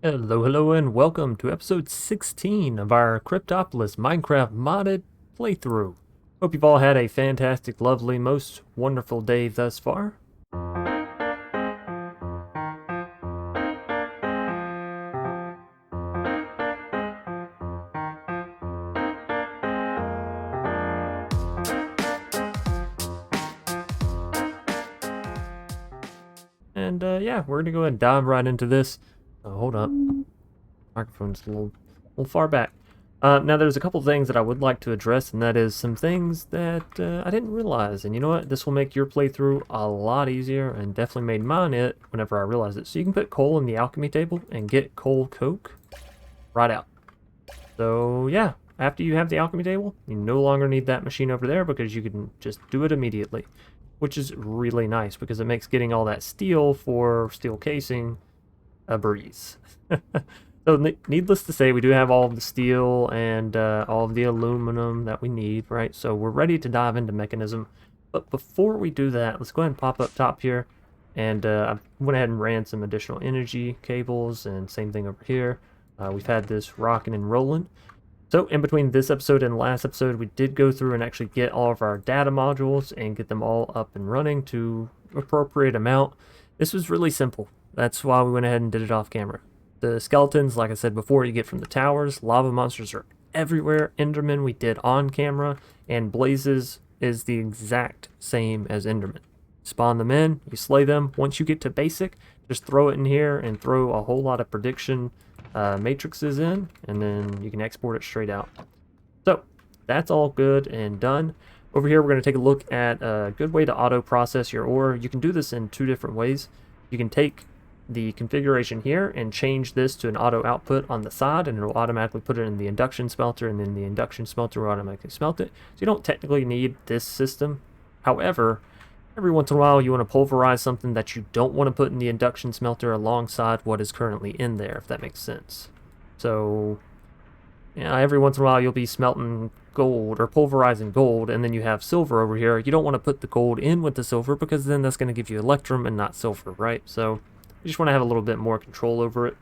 Hello, and welcome to episode 16 of our Cryptopolis Minecraft modded playthrough. Hope you've all had a fantastic, lovely, most wonderful day thus far. And yeah, we're gonna go ahead and dive right into this. Hold up, microphone's a little far back. Now there's a couple things that I would like to address, and that is some things that I didn't realize. And you know what? This will make your playthrough a lot easier, and definitely made mine it whenever I realized it. So you can put coal in the alchemy table and get coal coke right out. So yeah, after you have the alchemy table, you no longer need that machine over there because you can just do it immediately, which is really nice because it makes getting all that steel for steel casing a breeze. So needless to say, we do have all of the steel and all of the aluminum that we need, right? So we're ready to dive into Mekanism. But before we do that, let's go ahead and pop up top here. And I went ahead and ran some additional energy cables, and same thing over here. We've had this rocking and rolling. So in between this episode and last episode, we did go through and actually get all of our data modules and get them all up and running to appropriate amount. This was really simple. That's why we went ahead and did it off camera. The skeletons, like I said before, you get from the towers. Lava monsters are everywhere. Enderman we did on camera, and blazes is the exact same as Enderman. Spawn them in, you slay them. Once you get to basic, just throw it in here and throw a whole lot of prediction matrices in, and then you can export it straight out. So that's all good and done. Over here, we're going to take a look at a good way to auto process your ore. You can do this in two different ways. You can take the configuration here and change this to an auto output on the side, and it'll automatically put it in the induction smelter, and then the induction smelter will automatically smelt it. So you don't technically need this system. However, every once in a while you want to pulverize something that you don't want to put in the induction smelter alongside what is currently in there, if that makes sense. So yeah, every once in a while you'll be smelting gold or pulverizing gold, and then you have silver over here. You don't want to put the gold in with the silver because then that's going to give you electrum and not silver, right? So you just want to have a little bit more control over it.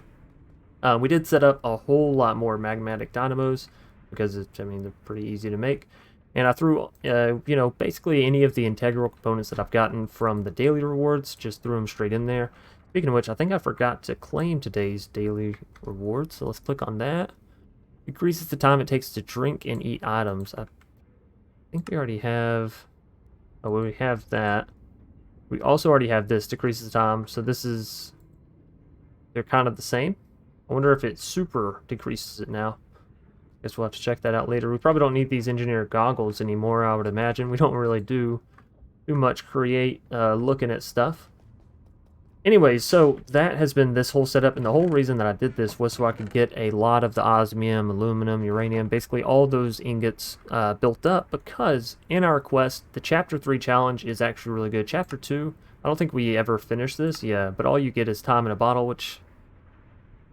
We did set up a whole lot more magmatic dynamos because they're pretty easy to make. And I threw, basically any of the integral components that I've gotten from the daily rewards, just threw them straight in there. Speaking of which, I think I forgot to claim today's daily rewards, so let's click on that. Decreases the time it takes to drink and eat items. I think we already have, we have that. We also already have this, decreases the time, so they're kind of the same. I wonder if it super decreases it now. Guess we'll have to check that out later. We probably don't need these engineer goggles anymore, I would imagine. We don't really do much looking at stuff. Anyways, so that has been this whole setup, and the whole reason that I did this was so I could get a lot of the osmium, aluminum, uranium, basically all those ingots built up, because in our quest, the Chapter 3 challenge is actually really good. Chapter 2, I don't think we ever finished this, yeah, but all you get is time in a bottle, which,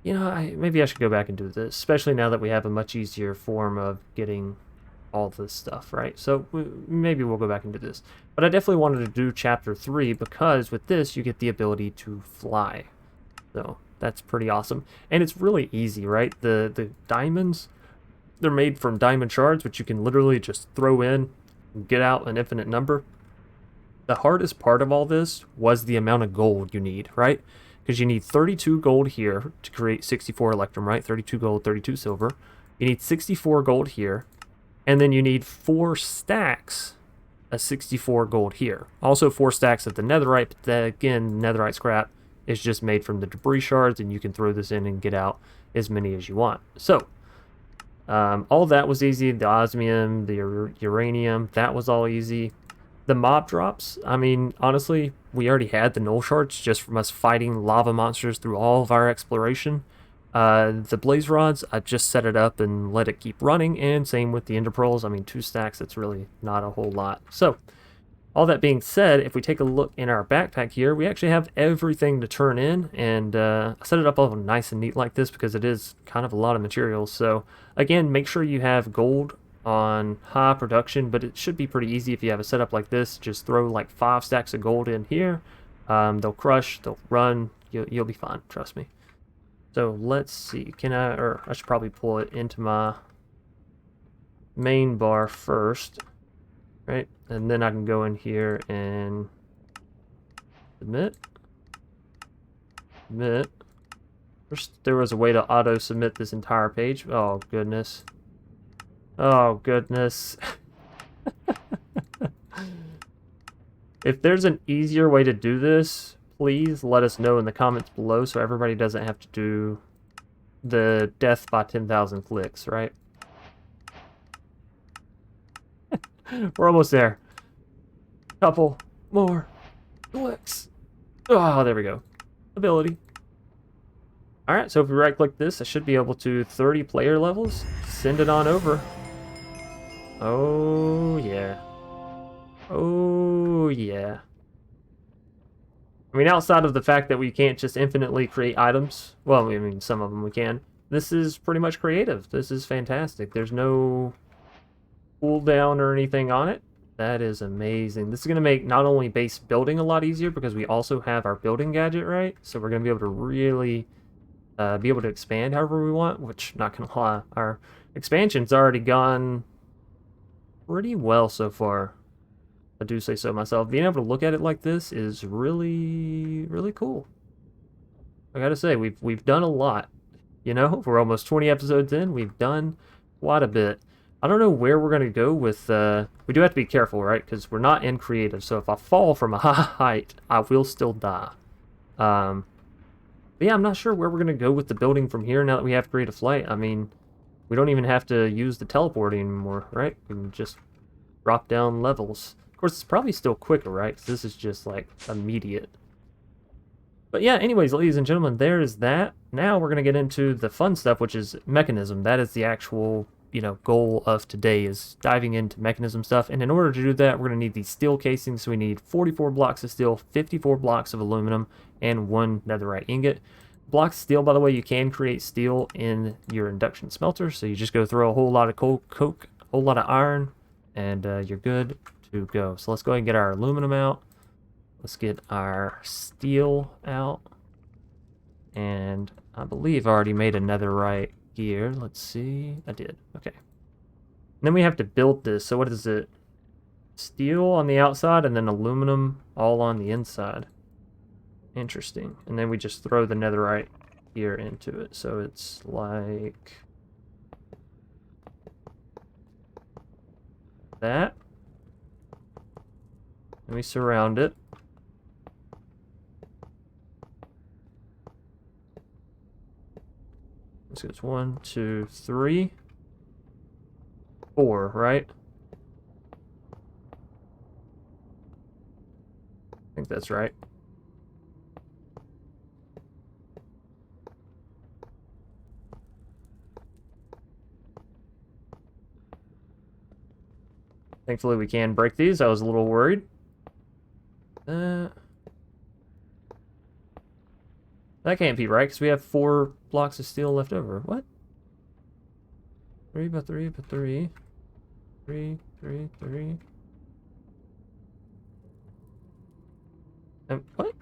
maybe I should go back and do this, especially now that we have a much easier form of getting all this stuff, right? So maybe we'll go back and do this. But I definitely wanted to do Chapter 3 because with this, you get the ability to fly. So that's pretty awesome. And it's really easy, right? The diamonds, they're made from diamond shards, which you can literally just throw in and get out an infinite number. The hardest part of all this was the amount of gold you need, right? Because you need 32 gold here to create 64 electrum, right? 32 gold, 32 silver. You need 64 gold here. And then you need 4 stacks of 64 gold here. Also 4 stacks of the netherite, but that, again, netherite scrap is just made from the debris shards, and you can throw this in and get out as many as you want. So, all of that was easy. The osmium, the uranium, that was all easy. The mob drops, honestly, we already had the null shards just from us fighting lava monsters through all of our exploration. The blaze rods, I just set it up and let it keep running, and same with the ender pearls. 2 stacks, that's really not a whole lot. So, all that being said, if we take a look in our backpack here, we actually have everything to turn in, and I set it up all nice and neat like this because it is kind of a lot of materials. So, again, make sure you have gold on high production, but it should be pretty easy if you have a setup like this. Just throw like 5 stacks of gold in here. They'll crush, they'll run, you'll be fine, trust me. So let's see. Can I, or I should probably pull it into my main bar first, right? And then I can go in here and submit. Submit. First, there was a way to auto submit this entire page. Oh, goodness. Oh, goodness. If there's an easier way to do this, please let us know in the comments below so everybody doesn't have to do the death by 10,000 clicks, right? We're almost there. Couple more clicks. Oh, there we go. Ability. Alright, so if we right-click this, I should be able to 30 player levels. Send it on over. Oh, yeah. Oh, yeah. I mean, outside of the fact that we can't just infinitely create items, well, I mean, some of them we can, this is pretty much creative. This is fantastic. There's no cooldown or anything on it. That is amazing. This is going to make not only base building a lot easier, because we also have our building gadget, right? So we're going to be able to really be able to expand however we want, which, not going to lie, our expansion's already gone pretty well so far. I do say so myself. Being able to look at it like this is really, really cool. I gotta say, we've done a lot. You know, we're almost 20 episodes in. We've done quite a bit. I don't know where we're gonna go with. We do have to be careful, right? Because we're not in creative. So if I fall from a high height, I will still die. But yeah, I'm not sure where we're gonna go with the building from here now that we have creative flight. I mean, we don't even have to use the teleporting anymore, right? We can just drop down levels. Of course, it's probably still quicker, right? Because this is just, like, immediate. But yeah, anyways, ladies and gentlemen, there is that. Now we're going to get into the fun stuff, which is Mekanism. That is the actual, you know, goal of today, is diving into Mekanism stuff. And in order to do that, we're going to need these steel casings. So we need 44 blocks of steel, 54 blocks of aluminum, and 1 netherite ingot. Blocks of steel, by the way, you can create steel in your induction smelter. So you just go throw a whole lot of coke, a whole lot of iron, and you're good to go. So let's go ahead and get our aluminum out. Let's get our steel out. And I believe I already made a netherite gear. Let's see. I did. Okay. And then we have to build this. So what is it? Steel on the outside and then aluminum all on the inside. Interesting. And then we just throw the netherite gear into it. So it's like that. And we surround it. So it's 1, 2, 3, 4, right? I think that's right. Thankfully we can break these. I was a little worried. That can't be right, because we have 4 blocks of steel left over. What? 3 by 3 by 3. 3, 3, 3. What?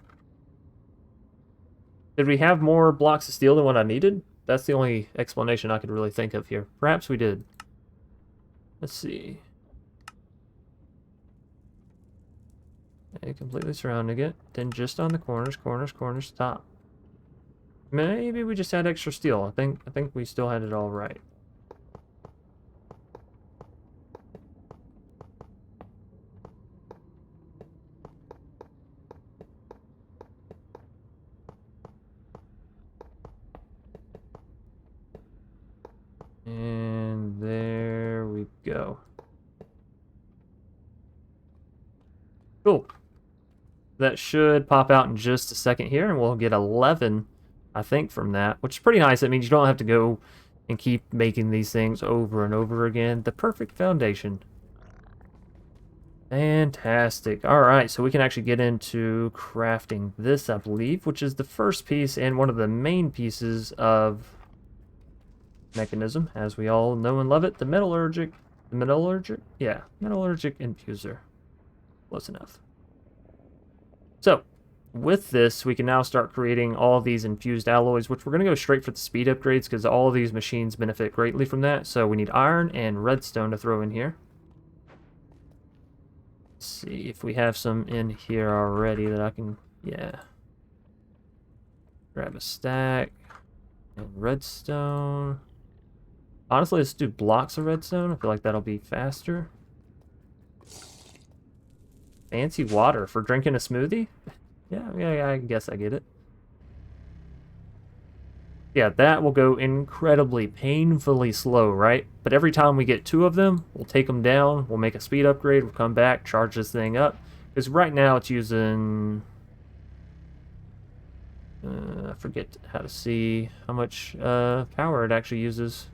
Did we have more blocks of steel than what I needed? That's the only explanation I could really think of here. Perhaps we did. Let's see. Okay, completely surrounding it. Then just on the corners, top. Maybe we just had extra steel. I think we still had it all right. And there we go. Cool. That should pop out in just a second here, and we'll get 11, I think, from that, which is pretty nice. That means you don't have to go and keep making these things over and over again. The perfect foundation. Fantastic. All right, so we can actually get into crafting this, I believe, which is the first piece and one of the main pieces of Mekanism, as we all know and love it. The metallurgic infuser. Close enough. So, with this, we can now start creating all of these infused alloys, which we're going to go straight for the speed upgrades because all of these machines benefit greatly from that. So we need iron and redstone to throw in here. Let's see if we have some in here already that I can, yeah. Grab a stack and redstone. Honestly, let's do blocks of redstone. I feel like that'll be faster. Fancy water for drinking a smoothie? Yeah, I guess I get it. Yeah, that will go incredibly painfully slow, right? But every time we get 2 of them, we'll take them down, we'll make a speed upgrade, we'll come back, charge this thing up. Because right now it's using... I forget how to see how much power it actually uses.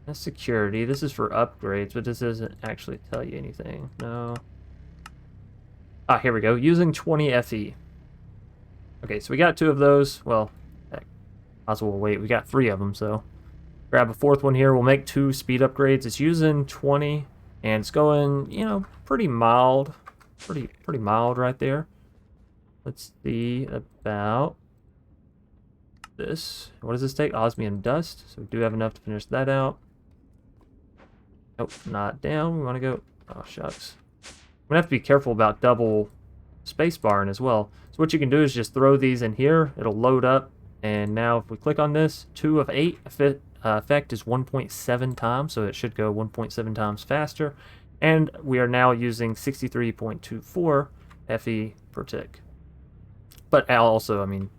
That's security. This is for upgrades, but this doesn't actually tell you anything. No. Ah, here we go. Using 20 FE. Okay, so we got 2 of those. Well, heck, might as well wait. We got 3 of them, so grab a 4th one here. We'll make 2 speed upgrades. It's using 20, and it's going, you know, pretty mild. Pretty mild right there. Let's see about this. What does this take? Osmium dust. So we do have enough to finish that out. Nope, not down. We want to go... Oh, shucks. I'm going to have to be careful about double spacebarring as well. So what you can do is just throw these in here. It'll load up. And now if we click on this, 2 of 8 effect is 1.7 times. So it should go 1.7 times faster. And we are now using 63.24 FE per tick. But also, I mean,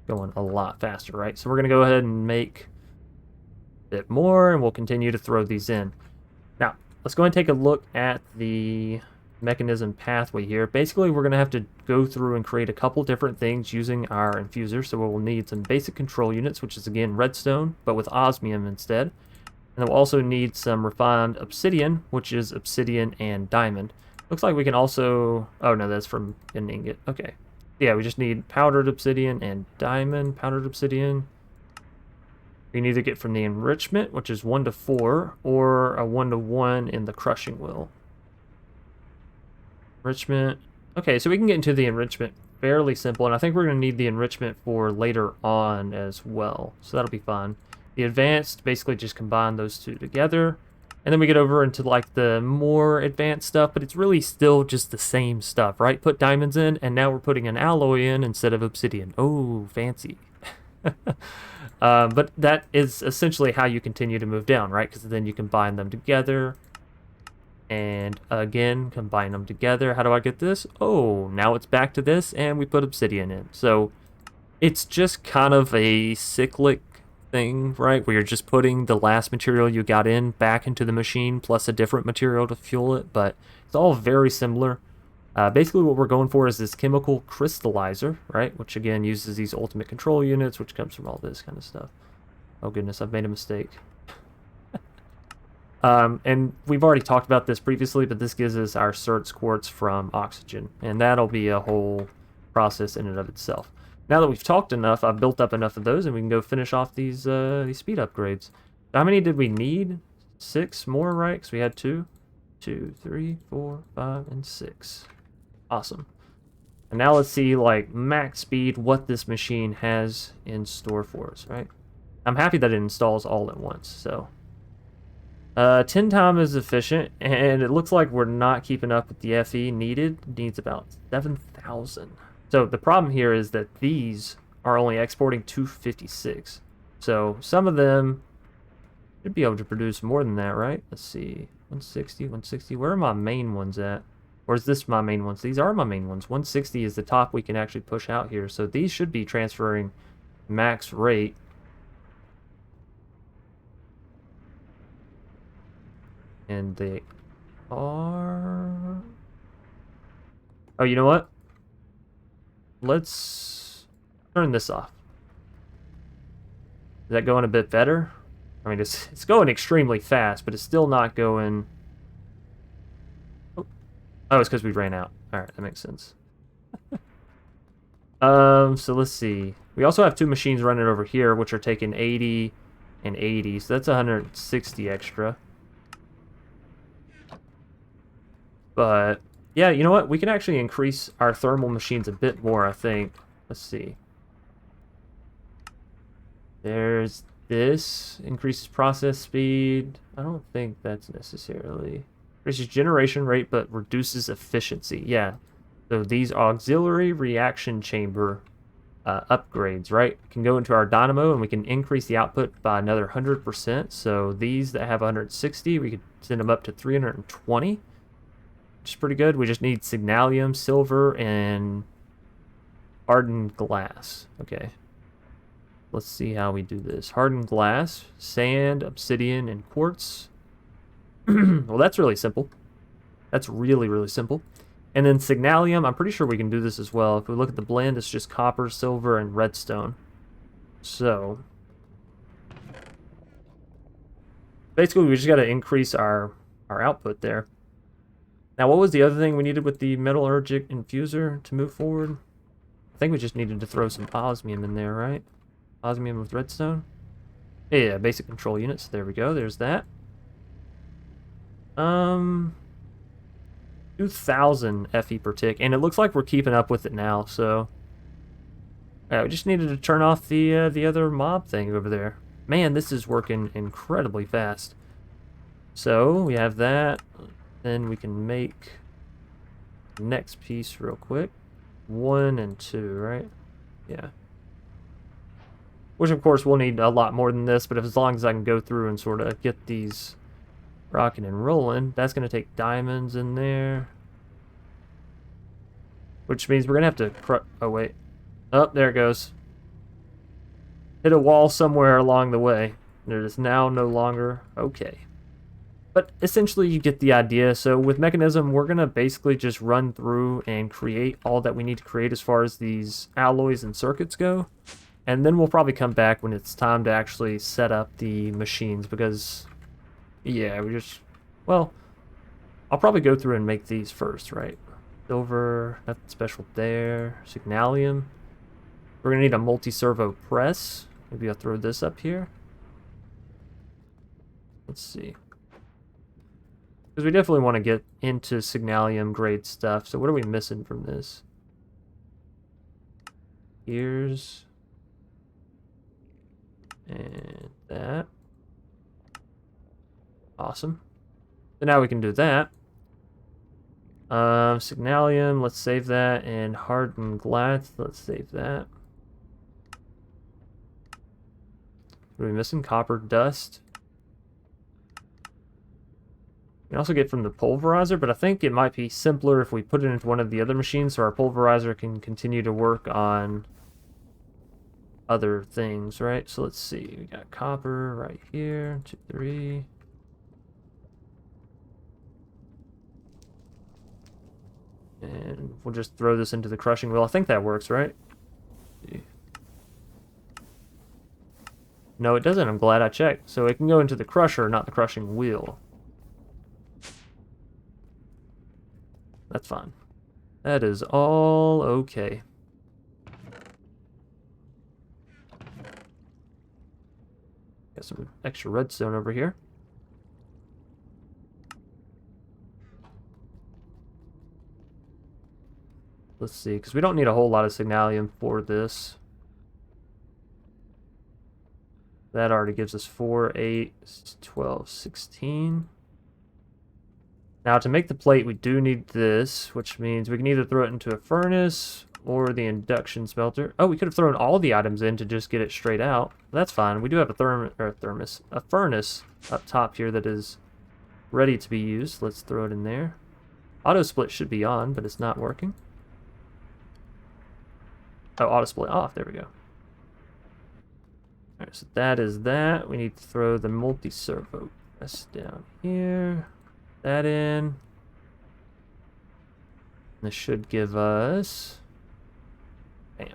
going a lot faster, right? So we're going to go ahead and make a bit more, and we'll continue to throw these in. Now, let's go ahead and take a look at the mechanism pathway here. Basically, we're going to have to go through and create a couple different things using our infuser. So we'll need some basic control units, which is, again, redstone, but with osmium instead. And then we'll also need some refined obsidian, which is obsidian and diamond. Looks like we can also... Oh, no, that's from an ingot. Okay. Yeah, we just need powdered obsidian and diamond powdered obsidian. We can either get from the enrichment, which is 1 to 4, or a 1 to 1 in the crushing wheel. Enrichment. Okay, so we can get into the enrichment fairly simple, and I think we're going to need the enrichment for later on as well, so that'll be fun. The advanced, basically just combine those 2 together. And then we get over into like the more advanced stuff, but it's really still just the same stuff, right? Put diamonds in, and now we're putting an alloy in instead of obsidian. Oh, fancy. But that is essentially how you continue to move down, right? Because then you combine them together. And again, combine them together. How do I get this? Oh, now it's back to this, and we put obsidian in. So it's just kind of a cyclic thing, right, where you're just putting the last material you got in back into the machine plus a different material to fuel it, but it's all very similar. Basically what we're going for is this chemical crystallizer, right, which again uses these ultimate control units, which comes from all this kind of stuff. Oh goodness, I've made a mistake. And we've already talked about this previously, but this gives us our certs quartz from oxygen, and that'll be a whole process in and of itself. Now that we've talked enough, I've built up enough of those, and we can go finish off these speed upgrades. How many did we need? 6 more, right? Because we had 2, 3, 4, 5, and 6. Awesome. And now let's see, like, max speed, what this machine has in store for us, right? I'm happy that it installs all at once, so... 10 times as efficient, and it looks like we're not keeping up with the FE needed. It needs about 7,000. So the problem here is that these are only exporting 256. So some of them should be able to produce more than that, right? Let's see. 160, 160. Where are my main ones at? Or is this my main ones? These are my main ones. 160 is the top we can actually push out here. So these should be transferring max rate. And they are... Oh, you know what? Let's turn this off. Is that going a bit better? I mean, it's going extremely fast, but it's still not going... Oh, it's because we ran out. Alright, that makes sense. So let's see. We also have 2 machines running over here, which are taking 80 and 80, so that's 160 extra. But Yeah, you know what? We can actually increase our thermal machines a bit more, I think. Let's see. There's this. Increases process speed. I don't think that's necessarily... Increases generation rate, but reduces efficiency. Yeah. So these auxiliary reaction chamber upgrades, right? Can go into our dynamo and we can increase the output by another 100%. So these that have 160, we could send them up to 320, which is pretty good. We just need signalium, silver, and hardened glass. Okay. Let's see how we do this. Hardened glass, sand, obsidian, and quartz. Well, that's really simple. That's really, really simple. And then signalium, I'm pretty sure we can do this as well. If we look at the blend, it's just copper, silver, and redstone. So, basically, we just got to increase our output there. Now, what was the other thing we needed with the metallurgic infuser to move forward? I think we just needed to throw some osmium in there, right? Osmium with redstone. Yeah, basic control units. There we go. There's that. 2,000 FE per tick, and it looks like we're keeping up with it now. So, yeah, we just needed to turn off the other mob thing over there. Man, this is working incredibly fast. So we have that. Then we can make the next piece real quick. 1 and 2, right? Yeah. Which, of course, we'll need a lot more than this, but as long as I can go through and sort of get these rocking and rolling, that's going to take diamonds in there. Which means we're going to have to... Oh, wait. Oh, there it goes. Hit a wall somewhere along the way. It is now no longer okay. But essentially, you get the idea. So with Mekanism, we're going to basically just run through and create all that we need to create as far as these alloys and circuits go. And then we'll probably come back when it's time to actually set up the machines because, yeah, we just, well, I'll probably go through and make these first, right? Silver, nothing special there. Signalium. We're going to need a multi-servo press. Maybe I'll throw this up here. Let's see. Because we definitely want to get into Signalium grade stuff. So what are we missing from this? Gears. And that. Awesome. So now we can do that. Signalium, let's save that. And hardened glass, let's save that. What are we missing? Copper dust. We can also get from the pulverizer, but I think it might be simpler if we put it into one of the other machines so our pulverizer can continue to work on other things, right? So let's see. We got copper right here. 2, 3. And we'll just throw this into the crushing wheel. I think that works, right? No, it doesn't. I'm glad I checked. So it can go into the crusher, not the crushing wheel. That's fine. That is all okay. Got some extra redstone over here. Let's see, because we don't need a whole lot of signalium for this. That already gives us 4, 8, 12, 16. Now, to make the plate, we do need this, which means we can either throw it into a furnace or the induction smelter. Oh, we could have thrown all the items in to just get it straight out. That's fine. We do have a furnace up top here that is ready to be used. Let's throw it in there. Auto split should be on, but it's not working. Oh, auto split off. There we go. Alright, so that is that. We need to throw the multi-servo press down here. That in. This should give us... Bam.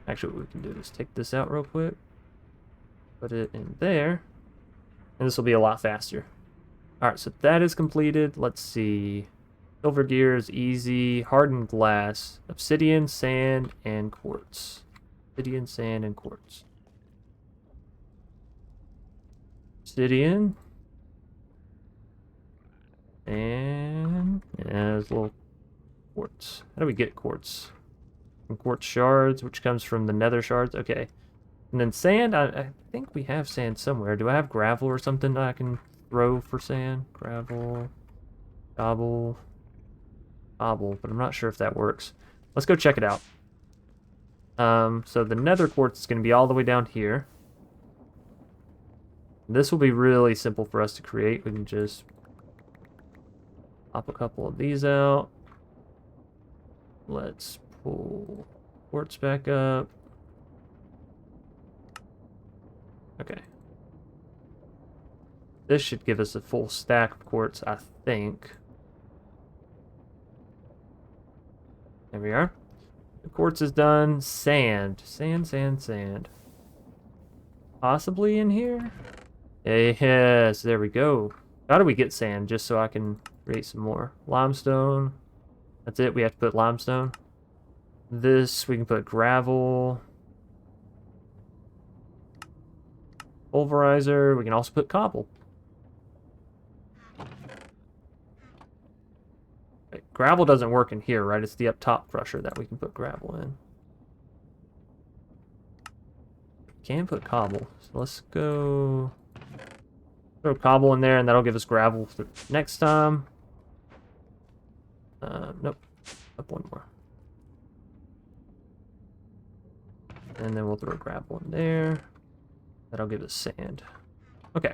Actually, what we can do is take this out real quick. Put it in there. And this will be a lot faster. Alright, so that is completed. Let's see. Silver gears, easy. Hardened glass. Obsidian, sand, and quartz. Obsidian, sand, and quartz. Obsidian. And yeah, there's a little quartz. How do we get quartz? From quartz shards, which comes from the nether shards. Okay. And then sand, I think we have sand somewhere. Do I have gravel or something I can throw for sand? Gravel, cobble, cobble, but I'm not sure if that works. Let's go check it out. So the nether quartz is going to be all the way down here. This will be really simple for us to create. We can just pop a couple of these out. Let's pull quartz back up. Okay. This should give us a full stack of quartz, I think. There we are. The quartz is done. Sand. Sand, sand, sand. Possibly in here? Yes, there we go. How do we get sand? Just so I can create some more. Limestone. That's it. We have to put limestone. This, we can put gravel. Pulverizer. We can also put cobble. Wait, gravel doesn't work in here, right? It's the up top crusher that we can put gravel in. We can put cobble. So let's go throw cobble in there, and that'll give us gravel for next time. Nope. Up one more. And then we'll throw gravel in there. That'll give us sand. Okay.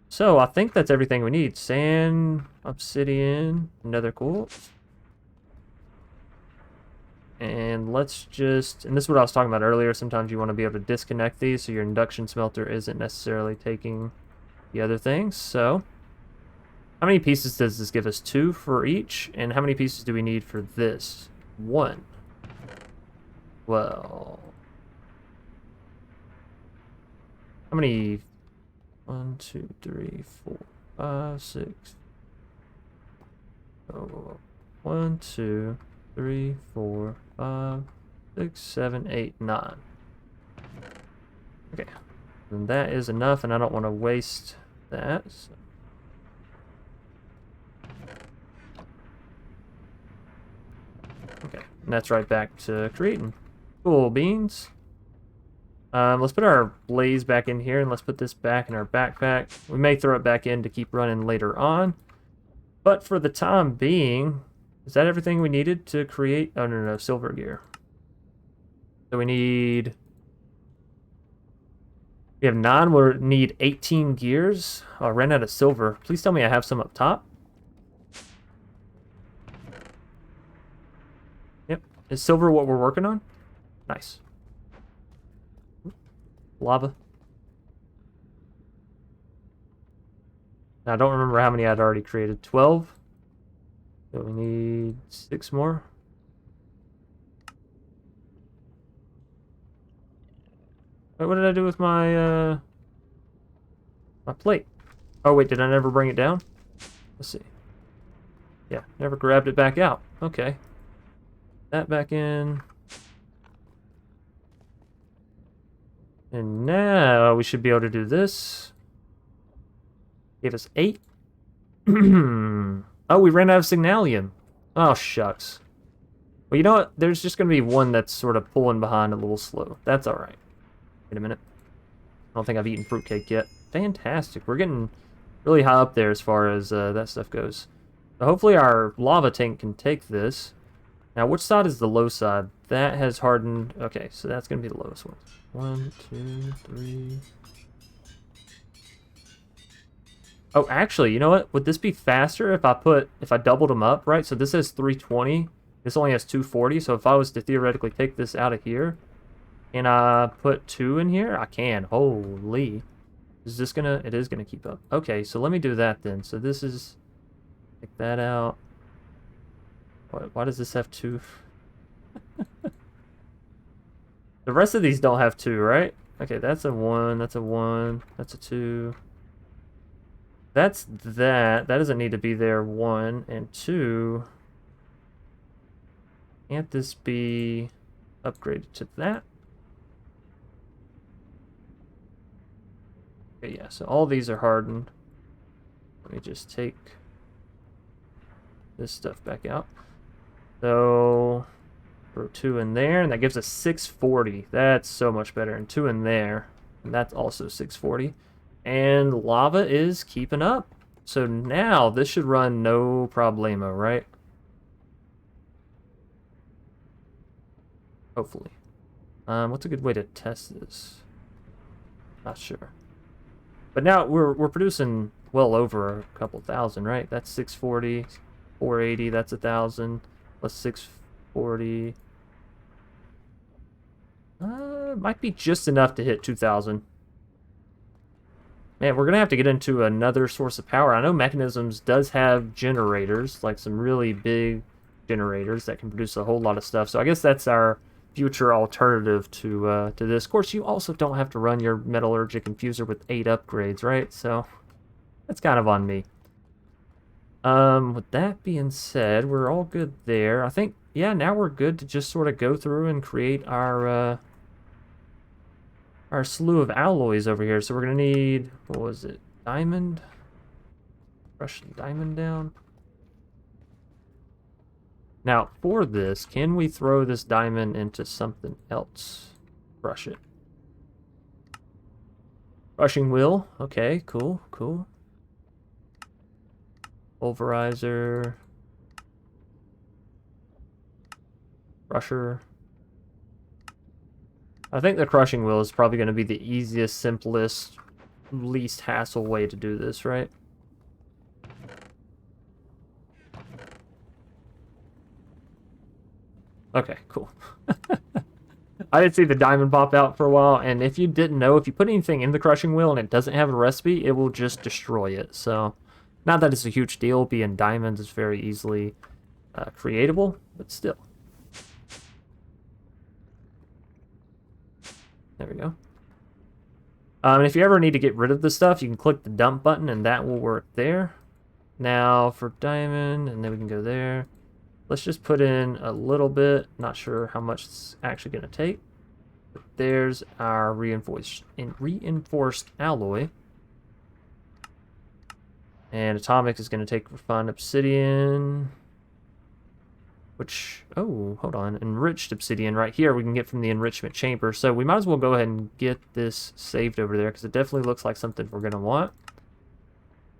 So I think that's everything we need. Sand, obsidian, nether quartz. And let's just, and this is what I was talking about earlier, sometimes you want to be able to disconnect these so your induction smelter isn't necessarily taking the other things. So how many pieces does this give us? 2 for each. And how many pieces do we need for this? 1. Well, how many? 1, 2, 3, 4, 5, 6. Oh, 1, 2, 3, 4, 5, 6, 7, 8, 9. Okay, and that is enough, and I don't want to waste that. So. Okay, and that's right back to creating. Cool beans. Let's put our blaze back in here, and let's put this back in our backpack. We may throw it back in to keep running later on. But for the time being, is that everything we needed to create? Oh, no, silver gear. So we have 9, we'll need 18 gears. Oh, I ran out of silver. Please tell me I have some up top. Yep. Is silver what we're working on? Nice. Lava. I don't remember how many I'd already created. 12. So we need 6 more. Wait, what did I do with my my plate? Oh wait, did I never bring it down? Let's see. Yeah, never grabbed it back out. Okay. That back in. And now we should be able to do this. Gave us 8. Oh, we ran out of signalium. Oh, shucks. Well, you know what? There's just going to be one that's sort of pulling behind a little slow. That's alright. Wait a minute. I don't think I've eaten fruitcake yet. Fantastic. We're getting really high up there as far as that stuff goes. So hopefully our lava tank can take this. Now, which side is the low side? That has hardened. Okay, so that's going to be the lowest one. 1, 2, 3. Oh, actually, you know what? Would this be faster if I doubled them up, right? So this has 320. This only has 240. So if I was to theoretically take this out of here, and I put 2 in here, I can. Holy. Is this gonna? It is gonna keep up. Okay, so let me do that then. So this is, take that out. Why does this have 2? The rest of these don't have 2, right? Okay, that's a 1, that's a 1, that's a 2. That's that. That doesn't need to be there, 1 and 2. Can't this be upgraded to that? Okay, yeah, so all these are hardened. Let me just take this stuff back out. So throw 2 in there, and that gives us 640. That's so much better. And 2 in there, and that's also 640. And lava is keeping up. So now this should run no problemo, right? Hopefully. What's a good way to test this? Not sure. But now we're producing well over a couple thousand, right? That's 640, 480, that's 1,000, plus 640. Might be just enough to hit 2,000. Man, we're going to have to get into another source of power. I know Mechanisms does have generators, like some really big generators that can produce a whole lot of stuff. So I guess that's our future alternative to this. Of course, you also don't have to run your metallurgic infuser with 8 upgrades, right? So that's kind of on me. With that being said, we're all good there. I think, yeah, now we're good to just sort of go through and create our slew of alloys over here. So we're going to need, what was it, diamond? Brush the diamond down. Now, for this, can we throw this diamond into something else? Brush it. Brushing wheel. Okay, cool, cool. Pulverizer. Crusher. I think the crushing wheel is probably going to be the easiest, simplest, least hassle way to do this, right? Okay, cool. I didn't see the diamond pop out for a while, and if you didn't know, if you put anything in the crushing wheel and it doesn't have a recipe, it will just destroy it. So, not that it's a huge deal, being diamonds is very easily creatable, but still. There we go. And if you ever need to get rid of the stuff, you can click the dump button, and that will work there. Now, for diamond, and then we can go there. Let's just put in a little bit. Not sure how much it's actually going to take. But there's our reinforced alloy. And atomic is going to take refined obsidian. Which, oh, hold on. Enriched obsidian right here we can get from the enrichment chamber. So we might as well go ahead and get this saved over there, because it definitely looks like something we're going to want.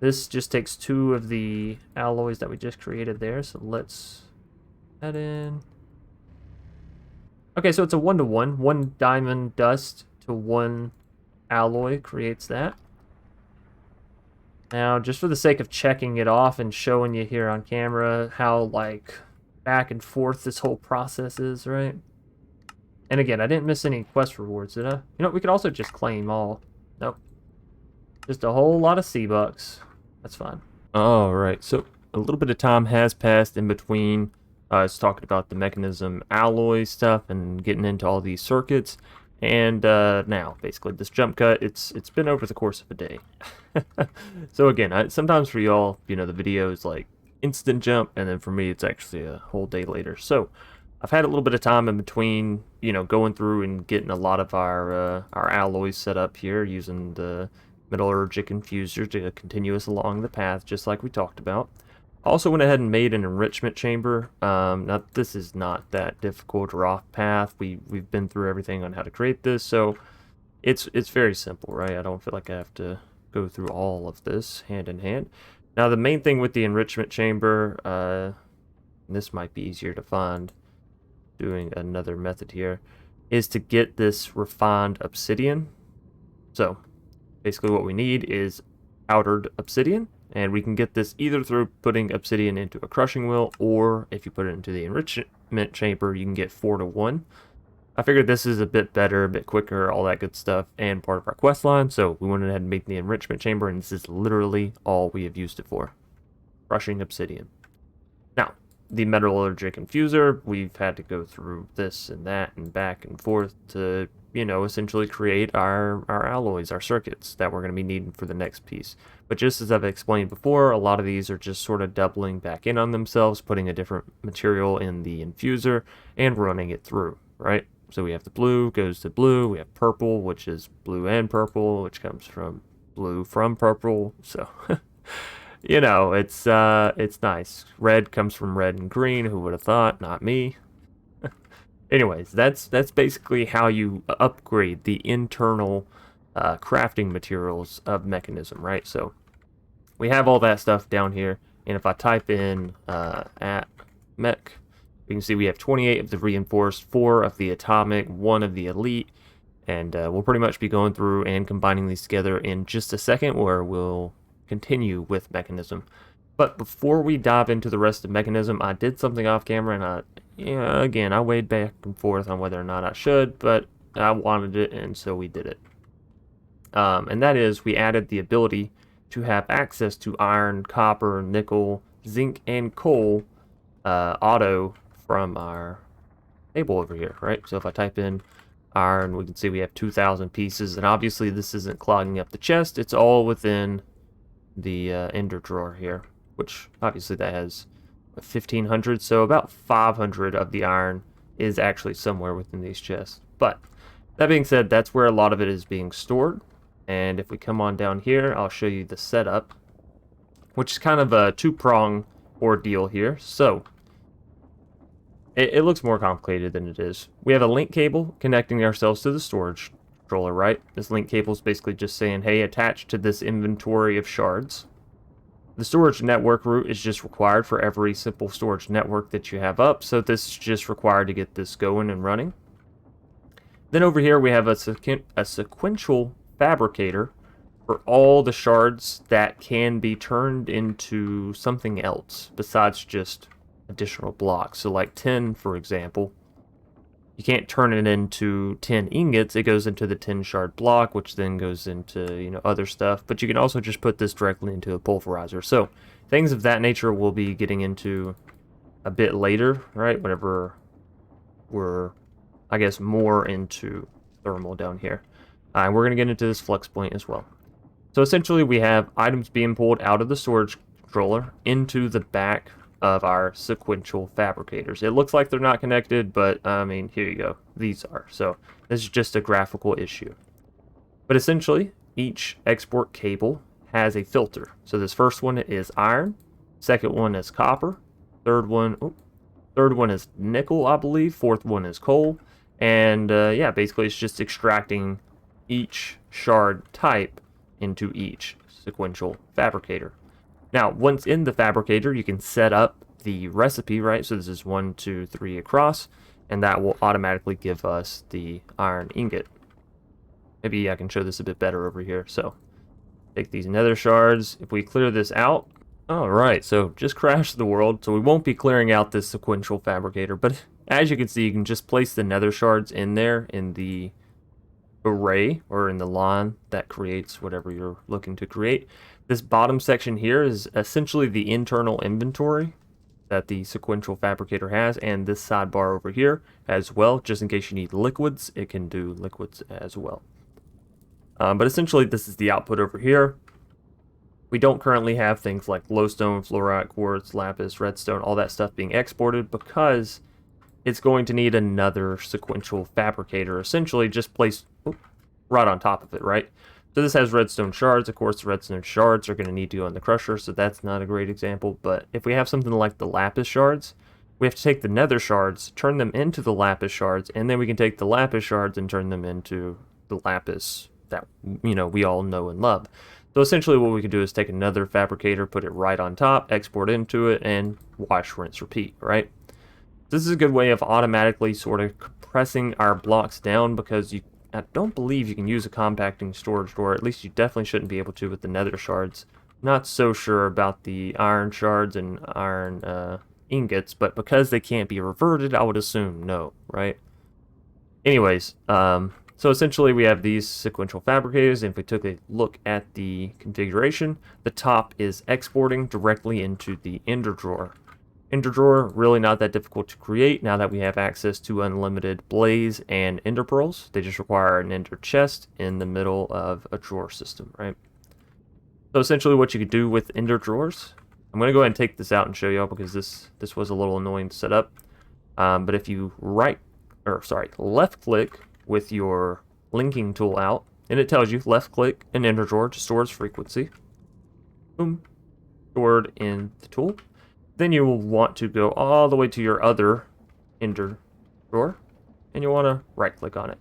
This just takes 2 of the alloys that we just created there. So let's that in. Okay, so it's a 1-to-1. 1 diamond dust to 1 alloy creates that. Now, just for the sake of checking it off and showing you here on camera how, like, back and forth this whole process is, right? And again, I didn't miss any quest rewards, did I? You know, we could also just claim all. Nope. Just a whole lot of C-Bucks. That's fine. Alright, so a little bit of time has passed in between us talking about the Mechanism alloy stuff and getting into all these circuits. And now, basically, this jump cut, it's been over the course of a day. So again, sometimes for y'all, you know, the video is like instant jump, and then for me it's actually a whole day later. So I've had a little bit of time in between, you know, going through and getting a lot of our alloys set up here using the metallurgic infuser to continue us along the path, just like we talked about. Also went ahead and made an enrichment chamber. Now this is not that difficult or off path. We've been through everything on how to create this, so it's very simple, right? I don't feel like I have to go through all of this hand in hand. Now, the main thing with the enrichment chamber, and this might be easier to find doing another method here, is to get this refined obsidian. So, basically what we need is outered obsidian, and we can get this either through putting obsidian into a crushing wheel, or if you put it into the enrichment chamber, you can get 4-to-1. I figured this is a bit better, a bit quicker, all that good stuff, and part of our quest line, so we went ahead and made the enrichment chamber, and this is literally all we have used it for. Crushing obsidian. Now, the metallurgic infuser, we've had to go through this and that and back and forth to, you know, essentially create our alloys, our circuits that we're going to be needing for the next piece. But just as I've explained before, a lot of these are just sort of doubling back in on themselves, putting a different material in the infuser and running it through, right? So we have the blue goes to blue, we have purple, which is blue and purple, which comes from blue from purple. So You know, it's nice. Red comes from red and green. Who would have thought? Not me. Anyways, that's basically how you upgrade the internal crafting materials of Mekanism, right? So we have all that stuff down here, and if I type in at mech, you can see we have 28 of the reinforced, 4 of the atomic, 1 of the elite, and we'll pretty much be going through and combining these together in just a second, where we'll continue with Mekanism. But before we dive into the rest of Mekanism, I did something off camera, and again, I weighed back and forth on whether or not I should, but I wanted it, and so we did it. And that is, we added the ability to have access to iron, copper, nickel, zinc, and coal auto from our table over here, right? So if I type in iron, we can see we have 2,000 pieces, and obviously this isn't clogging up the chest. It's all within the ender drawer here, which obviously that has 1,500, so about 500 of the iron is actually somewhere within these chests. But that being said, that's where a lot of it is being stored. And if we come on down here, I'll show you the setup, which is kind of a two-prong ordeal here. So it looks more complicated than it is. We have a link cable connecting ourselves to the storage controller, right? This link cable is basically just saying, hey, attached to this inventory of shards. The storage network route is just required for every simple storage network that you have up, so this is just required to get this going and running. Then over here we have a sequential fabricator for all the shards that can be turned into something else besides just additional blocks. So like 10, for example, you can't turn it into 10 ingots. It goes into the 10 shard block, which then goes into, you know, other stuff. But you can also just put this directly into a pulverizer. So things of that nature we'll be getting into a bit later, right? Whenever we're, I guess, more into thermal down here. And we're going to get into this flex point as well. So essentially we have items being pulled out of the storage controller into the back of our sequential fabricators. It looks like they're not connected, but I mean, here you go. These are. So this is just a graphical issue. But essentially, each export cable has a filter. So this first one is iron, second one is copper, third one is nickel, I believe, fourth one is coal, and yeah, basically it's just extracting each shard type into each sequential fabricator. Now, once in the fabricator, you can set up the recipe, right? So this is 1, 2, 3 across, and that will automatically give us the iron ingot. Maybe I can show this a bit better over here. So, take these nether shards. If we clear this out, alright, so just crashed the world, so we won't be clearing out this sequential fabricator, but as you can see, you can just place the nether shards in there in the array, or in the line that creates whatever you're looking to create. This bottom section here is essentially the internal inventory that the sequential fabricator has, and this sidebar over here as well, just in case you need liquids, it can do liquids as well. But essentially this is the output over here. We don't currently have things like glowstone, fluorite, quartz, lapis, redstone, all that stuff being exported because it's going to need another sequential fabricator, essentially just placed right on top of it, right? So this has redstone shards. Of course, the redstone shards are going to need to go in the crusher, so that's not a great example. But if we have something like the lapis shards, we have to take the nether shards, turn them into the lapis shards, and then we can take the lapis shards and turn them into the lapis that, you know, we all know and love. So essentially what we can do is take another fabricator, put it right on top, export into it, and wash, rinse, repeat, right? This is a good way of automatically sort of compressing our blocks down, because I don't believe you can use a compacting storage door. At least you definitely shouldn't be able to with the nether shards. Not so sure about the iron shards and iron ingots, but because they can't be reverted, I would assume no, right? Anyways, so essentially we have these sequential fabricators, and if we took a look at the configuration, the top is exporting directly into the ender drawer. Ender drawer, really not that difficult to create now that we have access to unlimited blaze and ender pearls. They just require an ender chest in the middle of a drawer system, right? So essentially what you could do with ender drawers, I'm going to go ahead and take this out and show y'all because this was a little annoying to set up. But if you left click with your linking tool out, and it tells you left click an ender drawer to store its frequency. Boom. stored in the tool. Then you will want to go all the way to your other ender drawer, and you want to right-click on it.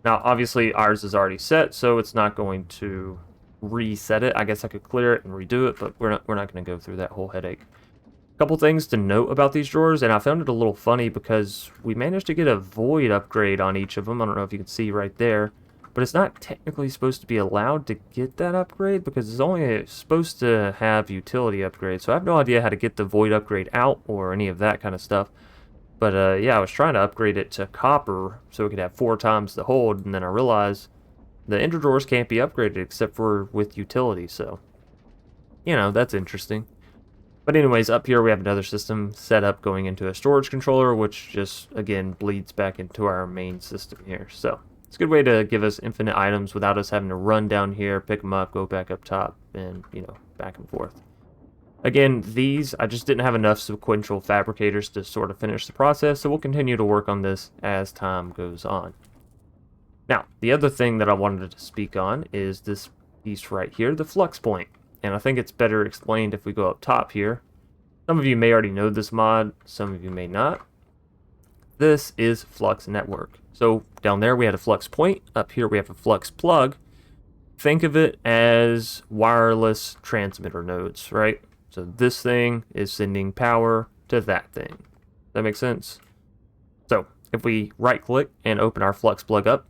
Now, obviously, ours is already set, so it's not going to reset it. I guess I could clear it and redo it, but we're not going to go through that whole headache. A couple things to note about these drawers, and I found it a little funny because we managed to get a void upgrade on each of them. I don't know if you can see right there, but it's not technically supposed to be allowed to get that upgrade because it's only supposed to have utility upgrades. So I have no idea how to get the void upgrade out or any of that kind of stuff. But yeah, I was trying to upgrade it to copper so it could have 4 times the hold, and then I realized the ender drawers can't be upgraded except for with utility, so, you know, that's interesting. But anyways, up here we have another system set up going into a storage controller, which just, again, bleeds back into our main system here. So it's a good way to give us infinite items without us having to run down here, pick them up, go back up top, and, you know, back and forth. Again, these, I just didn't have enough sequential fabricators to sort of finish the process, so we'll continue to work on this as time goes on. Now, the other thing that I wanted to speak on is this piece right here, the flux point. And I think it's better explained if we go up top here. Some of you may already know this mod, some of you may not. This is flux network. So down there we had a flux point, up here we have a flux plug. Think of it as wireless transmitter nodes, right? So this thing is sending power to that thing. That makes sense? So if we right click and open our flux plug up,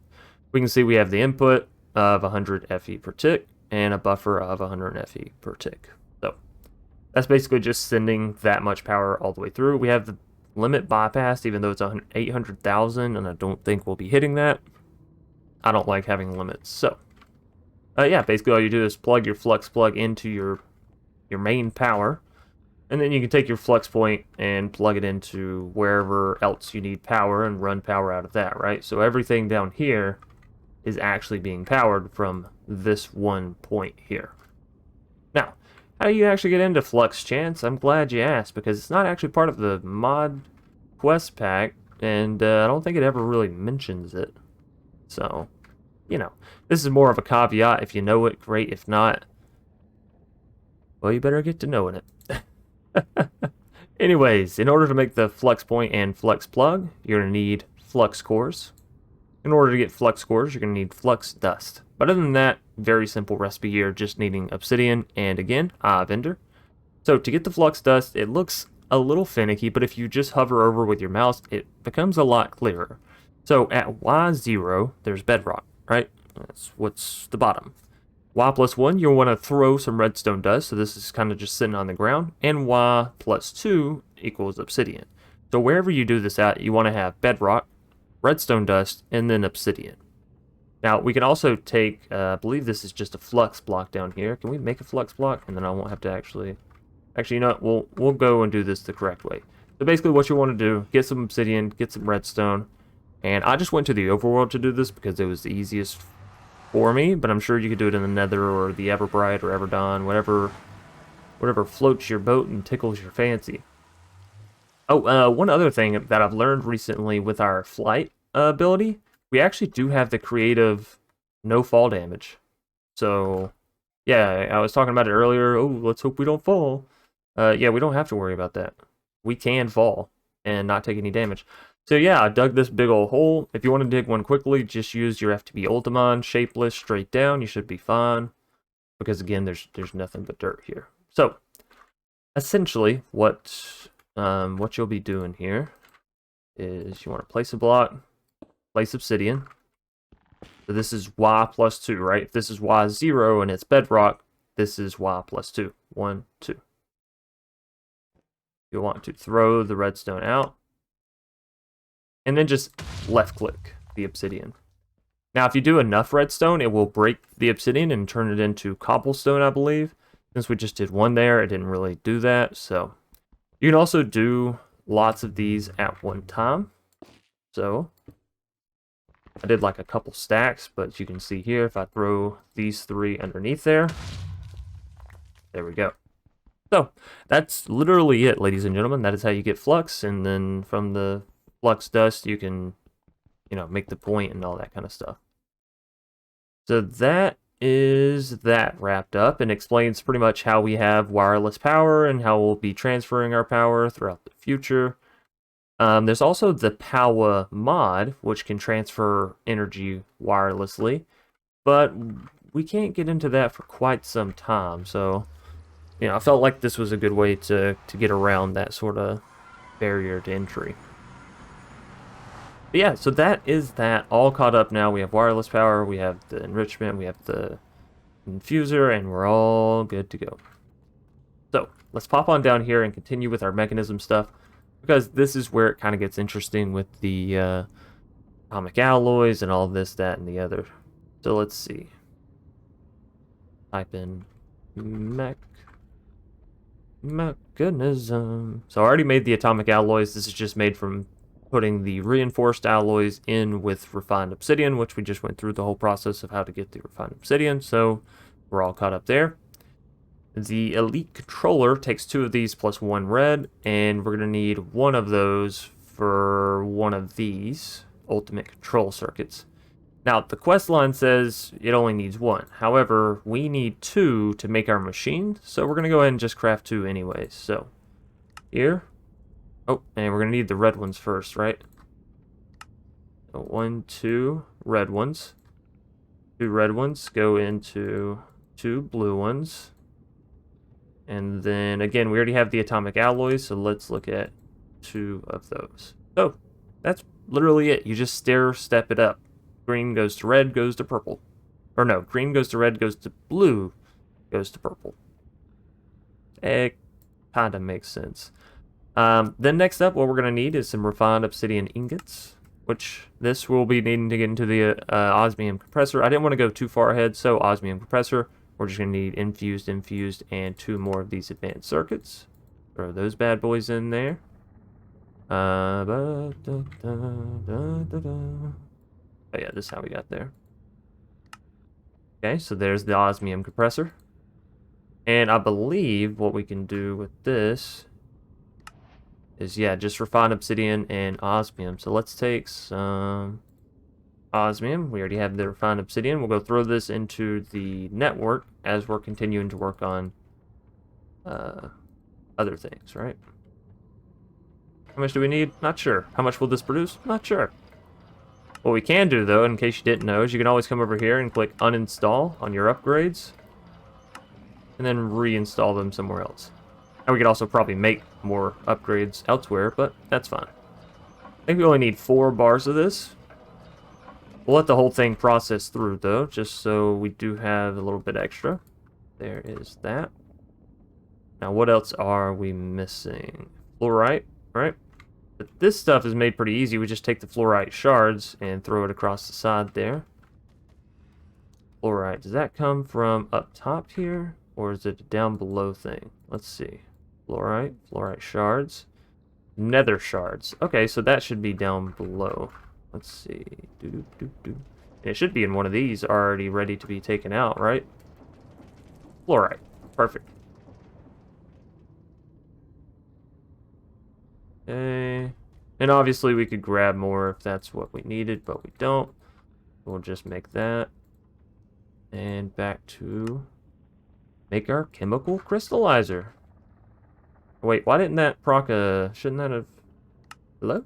we can see we have the input of 100 FE per tick and a buffer of 100 FE per tick. So that's basically just sending that much power all the way through. We have the limit bypassed, even though it's 800,000, and I don't think we'll be hitting that. I don't like having limits. So yeah, basically all you do is plug your flux plug into your main power, and then you can take your flux point and plug it into wherever else you need power and run power out of that, right? So everything down here is actually being powered from this one point here. Now, how do you actually get into Flux Chance? I'm glad you asked, because it's not actually part of the mod quest pack, and I don't think it ever really mentions it. So, you know, this is more of a caveat. If you know it, great. If not, well, you better get to knowing it. Anyways, in order to make the flux point and flux plug, you're going to need flux cores. In order to get flux cores, you're going to need flux dust. But other than that, very simple recipe here, just needing obsidian and, again, vendor. So to get the flux dust, it looks a little finicky, but if you just hover over with your mouse, it becomes a lot clearer. So at Y0, there's bedrock, right? That's what's the bottom. Y plus 1, you'll want to throw some redstone dust, so this is kind of just sitting on the ground, and Y plus 2 equals obsidian. So wherever you do this at, you want to have bedrock, redstone dust, and then obsidian. Now, we can also take, I believe this is just a flux block down here. Can we make a flux block? And then I won't have to actually, you know what, we'll go and do this the correct way. So basically what you want to do, get some obsidian, get some redstone, and I just went to the overworld to do this because it was the easiest for me, but I'm sure you could do it in the Nether or the Everbright or Everdawn, whatever floats your boat and tickles your fancy. Oh, one other thing that I've learned recently with our flight ability, we actually do have the creative no fall damage. So, yeah, I was talking about it earlier. Oh, let's hope we don't fall. Yeah, we don't have to worry about that. We can fall and not take any damage. So yeah, I dug this big old hole. If you want to dig one quickly, just use your FTB Ultimon, shapeless, straight down. You should be fine. Because again, there's nothing but dirt here. So, essentially, what you'll be doing here is you want to place a block, place obsidian. So this is Y plus 2, right? If this is Y0 and it's bedrock, this is Y plus 2. 1, 2. You'll want to throw the redstone out. And then just left click the obsidian. Now, if you do enough redstone, it will break the obsidian and turn it into cobblestone, I believe. Since we just did one there, it didn't really do that. So you can also do lots of these at one time. So I did like a couple stacks, but you can see here, if I throw these 3 underneath there, there we go. So that's literally it, ladies and gentlemen. That is how you get flux, and then from the flux dust, you can, you know, make the point and all that kind of stuff. So that is that wrapped up, and explains pretty much how we have wireless power and how we'll be transferring our power throughout the future. There's also the Power mod, which can transfer energy wirelessly, but we can't get into that for quite some time, so I felt like this was a good way to get around that sort of barrier to entry. But yeah, so that is that. All caught up now. We have wireless power, we have the enrichment, we have the infuser, and we're all good to go. So let's pop on down here and continue with our mechanism stuff, because this is where it kind of gets interesting with the atomic alloys and all this, that, and the other. So let's see. Type in mechanism. So I already made the atomic alloys. This is just made from putting the reinforced alloys in with refined obsidian, which we just went through the whole process of how to get the refined obsidian, so we're all caught up there. The elite controller takes 2 of these plus 1 red, and we're going to need 1 of those for 1 of these ultimate control circuits. Now, the quest line says it only needs 1. However, we need 2 to make our machine, so we're going to go ahead and just craft 2 anyways. So, here. Oh, and we're going to need the red ones first, right? So 1, 2 red ones. 2 red ones go into 2 blue ones. And then, again, we already have the atomic alloys, so let's look at 2 of those. So, that's literally it. You just stair-step it up. Green goes to red, goes to purple. Or no, green goes to red, goes to blue, goes to purple. It kind of makes sense. Then next up, what we're going to need is some refined obsidian ingots, which this will be needing to get into the osmium compressor. I didn't want to go too far ahead, so osmium compressor. We're just going to need infused, and 2 more of these advanced circuits. Throw those bad boys in there. Oh yeah, this is how we got there. Okay, so there's the osmium compressor. And I believe what we can do with this is, yeah, just refine obsidian and osmium. So let's take some osmium. We already have the refined obsidian. We'll go throw this into the network as we're continuing to work on other things, right? How much do we need? Not sure. How much will this produce? Not sure. What we can do, though, in case you didn't know, is you can always come over here and click uninstall on your upgrades, and then reinstall them somewhere else. And we could also probably make more upgrades elsewhere, but that's fine. I think we only need 4 bars of this. We'll let the whole thing process through, though, just so we do have a little bit extra. There is that. Now, what else are we missing? Fluorite, right? But this stuff is made pretty easy. We just take the fluorite shards and throw it across the side there. Fluorite, does that come from up top here? Or is it a down below thing? Let's see. Fluorite shards. Nether shards. Okay, so that should be down below. Let's see. It should be in one of these already ready to be taken out, right? Fluorite. Perfect. Okay. And obviously we could grab more if that's what we needed, but we don't. We'll just make that. And back to make our chemical crystallizer. Wait, why didn't that proc shouldn't that have... Hello?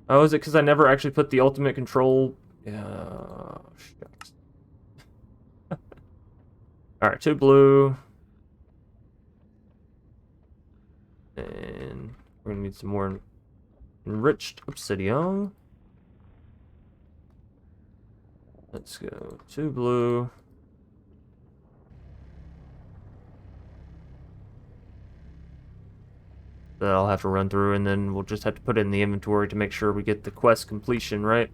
Oh, is it because I never actually put the ultimate control... shucks. Alright, 2 blue. And we're going to need some more enriched obsidian. Let's go 2 blue. That I'll have to run through, and then we'll just have to put it in the inventory to make sure we get the quest completion, right?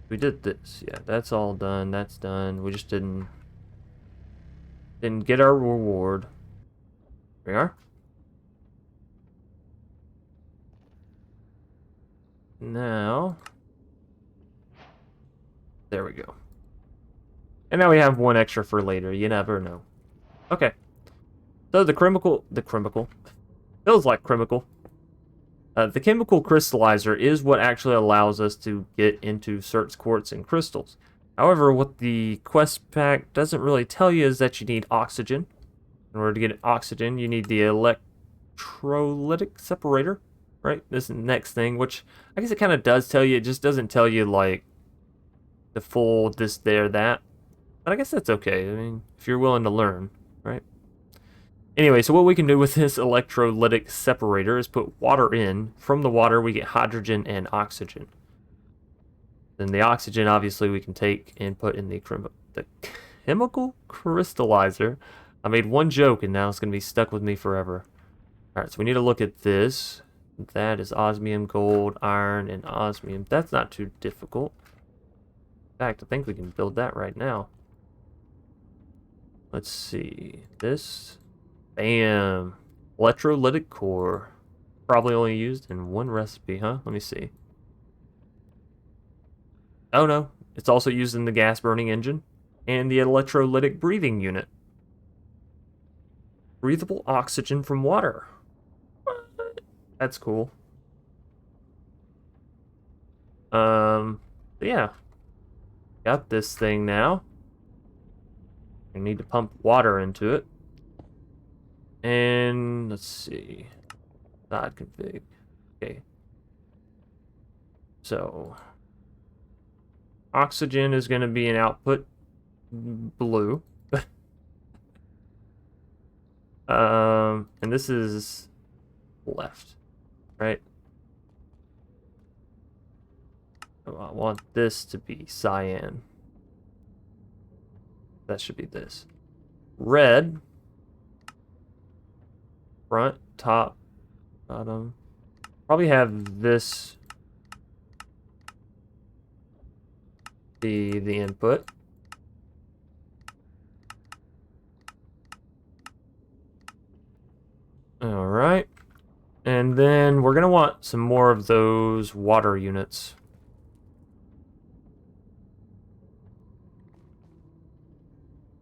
We did this. Yeah, that's all done. That's done. We just didn't get our reward. Here we are. Now, there we go. And now we have 1 extra for later. You never know. Okay. So the chemical feels like chemical. The chemical crystallizer is what actually allows us to get into certs, quartz, and crystals. However, what the quest pack doesn't really tell you is that you need oxygen. In order to get oxygen, you need the electrolytic separator, right? This next thing, which I guess it kind of does tell you. It just doesn't tell you, like, the full this, there, that. But I guess that's okay. I mean, if you're willing to learn, right? Anyway, so what we can do with this electrolytic separator is put water in. From the water, we get hydrogen and oxygen. Then the oxygen, obviously, we can take and put in the chemical crystallizer. I made one joke, and now it's going to be stuck with me forever. Alright, so we need to look at this. That is osmium, gold, iron, and osmium. That's not too difficult. In fact, I think we can build that right now. Let's see. This. Bam. Electrolytic core. Probably only used in one recipe, huh? Let me see. Oh no. It's also used in the gas burning engine and the electrolytic breathing unit. Breathable oxygen from water. What? That's cool. Yeah. Got this thing now. I need to pump water into it. And let's see. Not config. Okay. So oxygen is going to be an output blue. And this is left, right? Oh, I want this to be cyan. That should be this. Red. Front, top, bottom. Probably have this be the input. All right. And then we're going to want some more of those water units.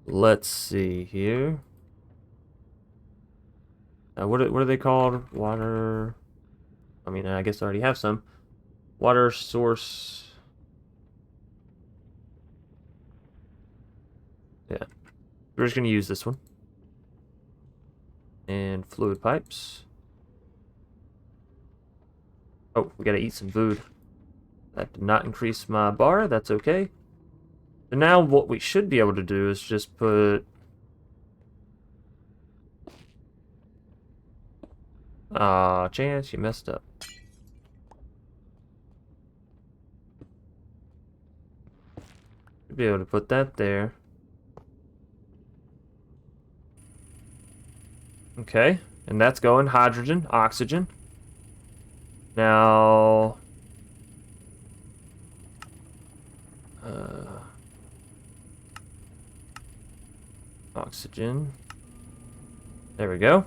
Let's see here. What are they called? Water. I mean, I guess I already have some. Water source. Yeah. We're just going to use this one. And fluid pipes. Oh, we got to eat some food. That did not increase my bar. That's okay. So now what we should be able to do is just put... Aw, Chance, you messed up. Should be able to put that there. Okay, and that's going hydrogen, oxygen. Now... oxygen. There we go.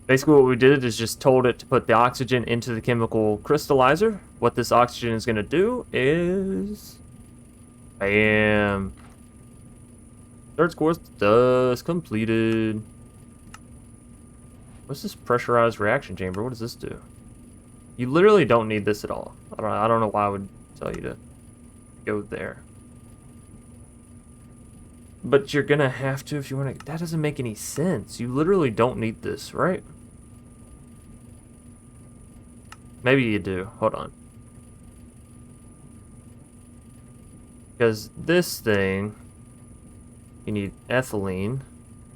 Basically what we did is just told it to put the oxygen into the chemical crystallizer. What this oxygen is going to do is... Bam. Third course does completed. What's this pressurized reaction chamber? What does this do? You literally don't need this at all. I don't know why I would tell you to go there. But you're gonna have to if you want to. That doesn't make any sense. You literally don't need this, right? Maybe you do. Hold on. Because this thing, you need ethylene.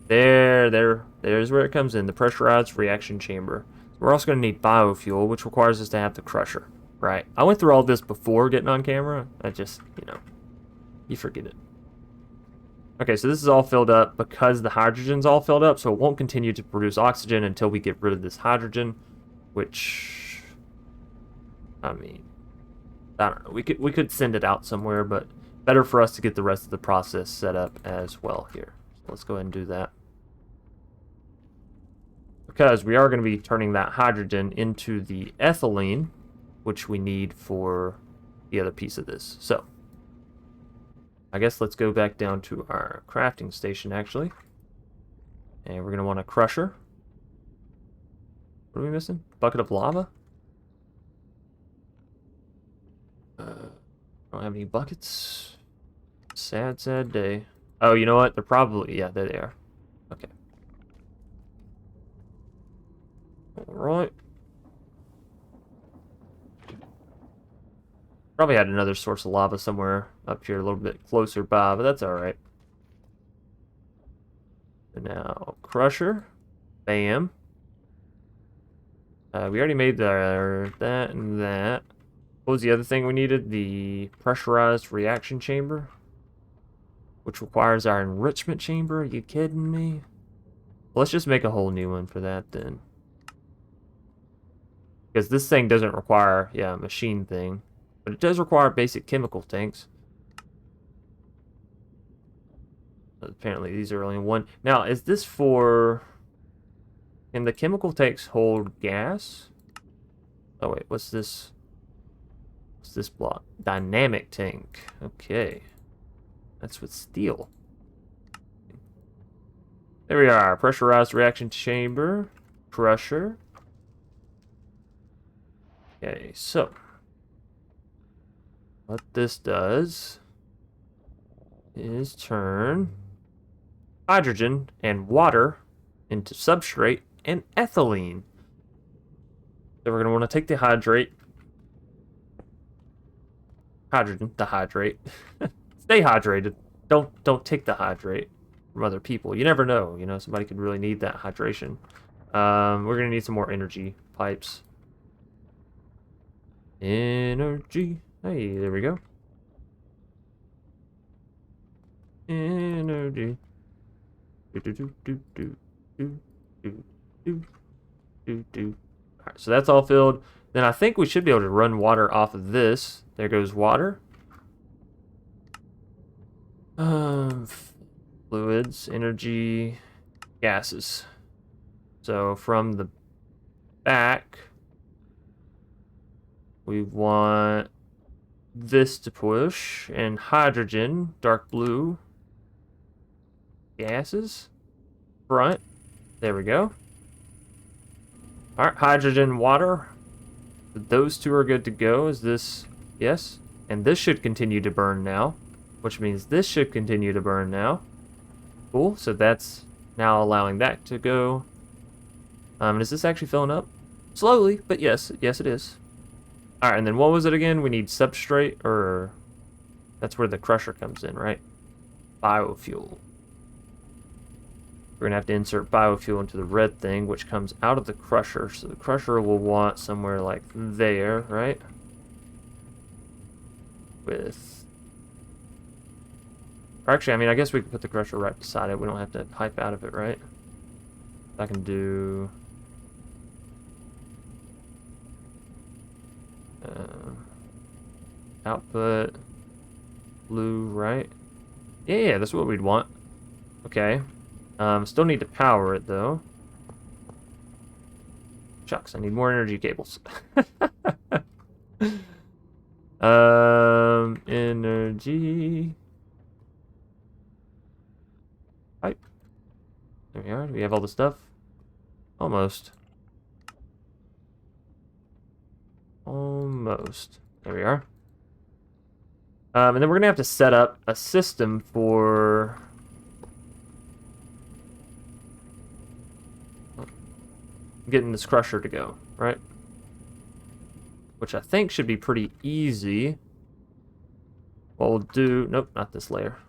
There's where it comes in. The pressurized reaction chamber. We're also going to need biofuel, which requires us to have the crusher. Right. I went through all this before getting on camera. I just, you forget it. Okay, so this is all filled up because the hydrogen's all filled up, so it won't continue to produce oxygen until we get rid of this hydrogen, which, I mean, I don't know. We could send it out somewhere, but better for us to get the rest of the process set up as well here. So let's go ahead and do that. Because we are going to be turning that hydrogen into the ethylene, which we need for the other piece of this. So, I guess let's go back down to our crafting station, actually. And we're going to want a crusher. What are we missing? Bucket of lava? have any buckets. Sad, sad day. Oh, you know what? They're probably... Yeah, there they are. Okay. Alright. Probably had another source of lava somewhere up here a little bit closer by, but that's alright. And now, Crusher. Bam. We already made that and that. What was the other thing we needed? The pressurized reaction chamber, which requires our enrichment chamber. Are you kidding me? Well, let's just make a whole new one for that then. Because this thing doesn't require, yeah, a machine thing. But it does require basic chemical tanks. Apparently these are only one. Now, is this for... Can the chemical tanks hold gas? Oh wait, what's this? What's this block? Dynamic tank. Okay. That's with steel. There we are. Pressurized reaction chamber. Crusher. Okay, so what this does is turn hydrogen and water into substrate and ethylene. So we're going to want to take the hydrogen, the hydrate. Stay hydrated. Don't take the hydrate from other people. You never know. You know, somebody could really need that hydration. We're going to need some more energy pipes. Energy. Hey, there we go. Energy. Alright, so that's all filled. Then I think we should be able to run water off of this. There goes water. Fluids, energy, gases. So from the back, we want this to push, and hydrogen, dark blue, gases, front. There we go. Alright, hydrogen, water. Those two are good to go. Is this... Yes. And this should continue to burn now, which means this should continue to burn now. Cool. So that's now allowing that to go. Is this actually filling up? Slowly, but yes. Yes, it is. Alright, and then what was it again? We need substrate, or... That's where the crusher comes in, right? Biofuel. We're going to have to insert biofuel into the red thing, which comes out of the crusher. So the crusher will want somewhere like there, right? With... Or actually, I mean, I guess we can put the crusher right beside it. We don't have to pipe out of it, right? I can do... output... blue, right? Yeah, that's what we'd want. Okay. Still need to power it, though. Shucks, I need more energy cables. Energy... Pipe. There we are. Do we have all the stuff? Almost. Almost. There we are. And then we're going to have to set up a system for... getting this crusher to go, right? Which I think should be pretty easy. What we'll do... Nope, not this layer.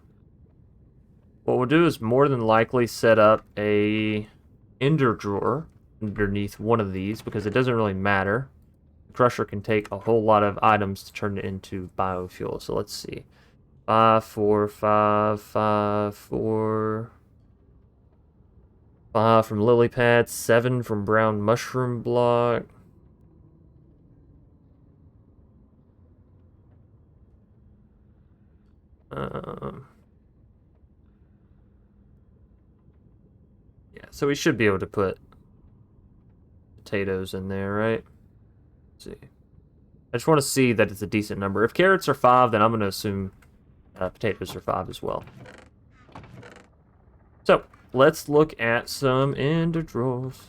What we'll do is more than likely set up a ender drawer underneath one of these, because it doesn't really matter. The crusher can take a whole lot of items to turn it into biofuel. So let's see. 5, 4, 5, 5, 4... 5 from lily pad, 7 from brown mushroom block. Yeah, so we should be able to put potatoes in there, right? Let's see. I just want to see that it's a decent number. If carrots are 5, then I'm going to assume potatoes are 5 as well. So, let's look at some ender drawers.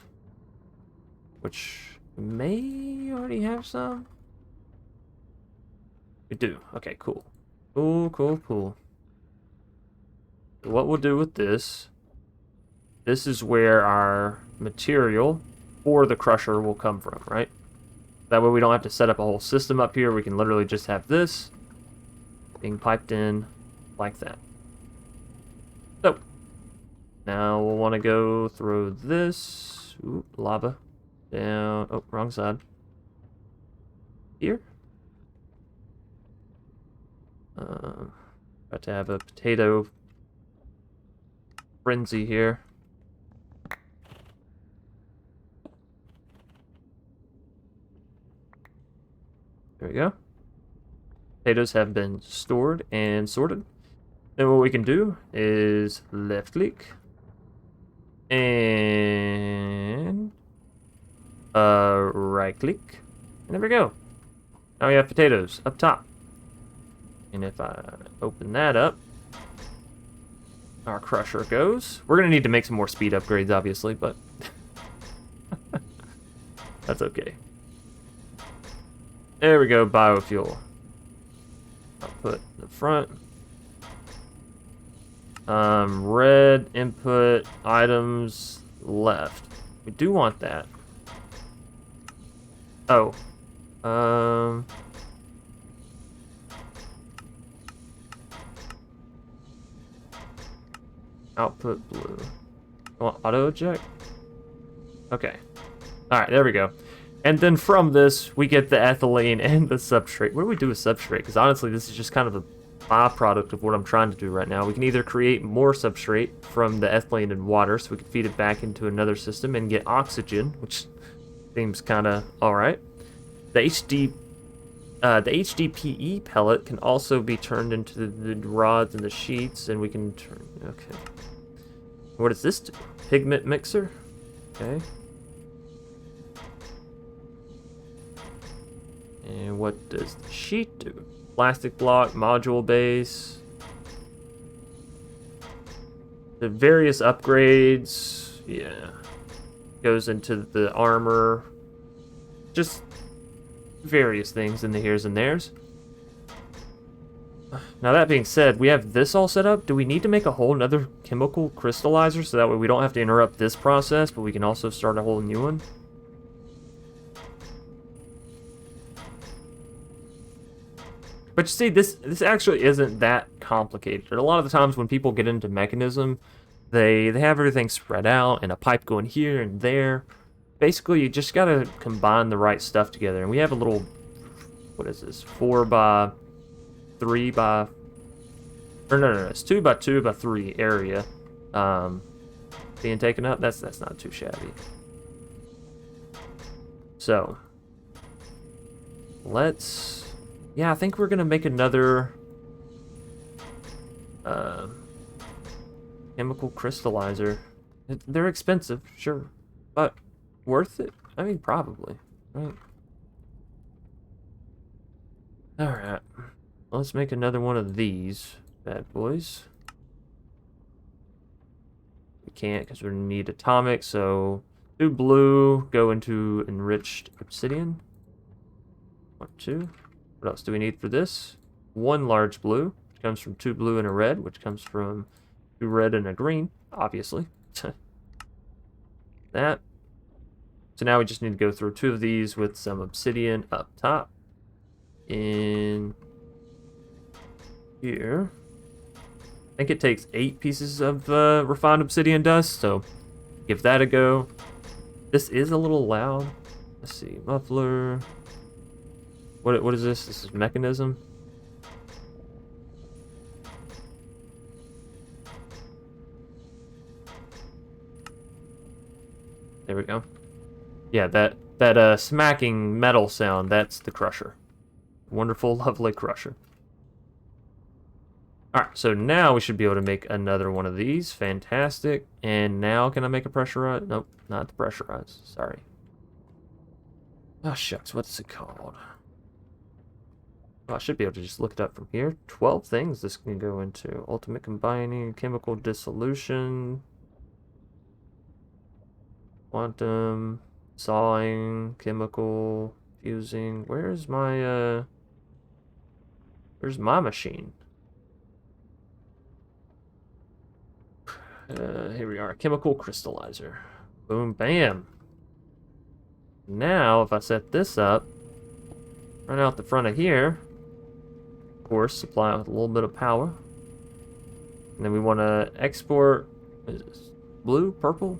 Which may already have some. We do. Okay, cool. Cool, cool, cool. What we'll do with this is where our material for the crusher will come from, right? That way we don't have to set up a whole system up here. We can literally just have this being piped in like that. So, now we'll want to go throw this, ooh, lava, down, oh, wrong side, here. About to have a potato frenzy here. There we go. Potatoes have been stored and sorted. Then what we can do is left click and right click. And there we go. Now we have potatoes up top. And if I open that up, our crusher goes. We're going to need to make some more speed upgrades, obviously, but that's okay. There we go, biofuel. I'll put the front. Red input items left. We do want that. Oh. Output blue. You want auto eject? Okay. Alright, there we go. And then from this, we get the ethylene and the substrate. What do we do with substrate? Because honestly, this is just kind of a byproduct of what I'm trying to do right now. We can either create more substrate from the ethylene and water, so we can feed it back into another system and get oxygen, which seems kind of alright. The HDPE pellet can also be turned into the rods and the sheets, and we can turn... Okay. What does this do? Pigment mixer? Okay. And what does the sheet do? Plastic block, module base. The various upgrades, yeah. Goes into the armor. Just various things in the here's and there's. Now that being said, we have this all set up. Do we need to make a whole nother chemical crystallizer so that way we don't have to interrupt this process, but we can also start a whole new one? But you see, this actually isn't that complicated. A lot of the times when people get into Mekanism, they have everything spread out and a pipe going here and there. Basically, you just gotta combine the right stuff together. And we have a little, what is this, 4 by 3 by, or no, it's 2 by 2 by 3 area being taken up. That's not too shabby. So, let's... Yeah, I think we're gonna make another chemical crystallizer. They're expensive, sure, but worth it? I mean, probably, right? Alright, let's make another one of these bad boys. We can't because we're gonna need atomic, so 2 blue go into enriched obsidian. 1, 2. What else do we need for this? 1 large blue, which comes from 2 blue and a red, which comes from 2 red and a green, obviously. That. So now we just need to go through 2 of these with some obsidian up top. In here. I think it takes 8 pieces of refined obsidian dust, so give that a go. This is a little loud. Let's see, muffler. What is this? This is Mekanism. There we go. Yeah, that smacking metal sound, that's the crusher. Wonderful, lovely crusher. Alright, so now we should be able to make another one of these. Fantastic. And now can I make a pressurized? Nope, not the pressurized. Sorry. Oh shucks, what's it called? Oh, I should be able to just look it up from here. 12 things this can go into. Ultimate combining, chemical dissolution, quantum, sawing, chemical, fusing. Where's my machine? Here we are, chemical crystallizer. Boom, bam. Now, if I set this up, run out the front of here, of course, supply it with a little bit of power. And then we want to export, what is this? Blue, purple?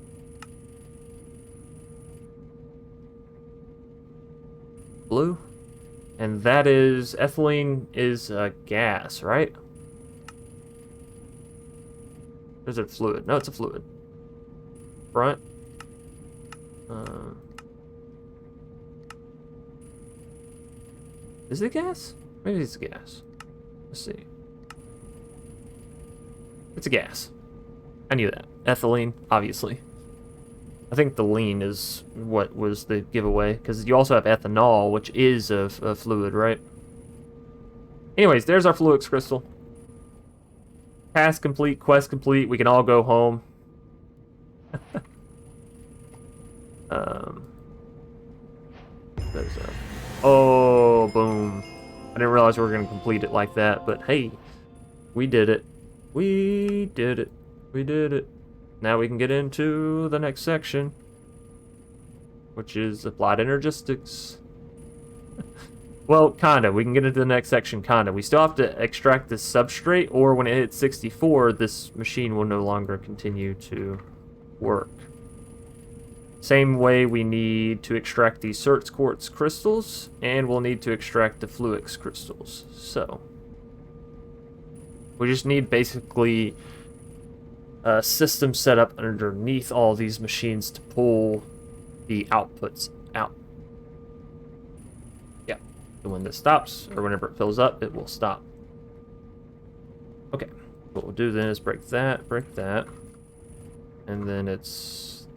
Blue? And that is, ethylene is a gas, right? Or is it fluid? No, it's a fluid. Front. Is it gas? Maybe it's gas. Let's see. It's a gas. I knew that. Ethylene, obviously. I think the lean is what was the giveaway, because you also have ethanol, which is a fluid, right? Anyways, there's our Fluix crystal. Task complete, quest complete, we can all go home. Oh, boom. I didn't realize we were going to complete it like that, but hey, we did it. We did it. We did it. Now we can get into the next section, which is applied energistics. Well, kinda. We can get into the next section, kinda. We still have to extract this substrate, or when it hits 64, this machine will no longer continue to work. Same way we need to extract the Certs Quartz crystals, and we'll need to extract the Fluix crystals. So, we just need basically a system set up underneath all these machines to pull the outputs out. Yeah, and when this stops, or whenever it fills up, it will stop. Okay, what we'll do then is break that, and then it's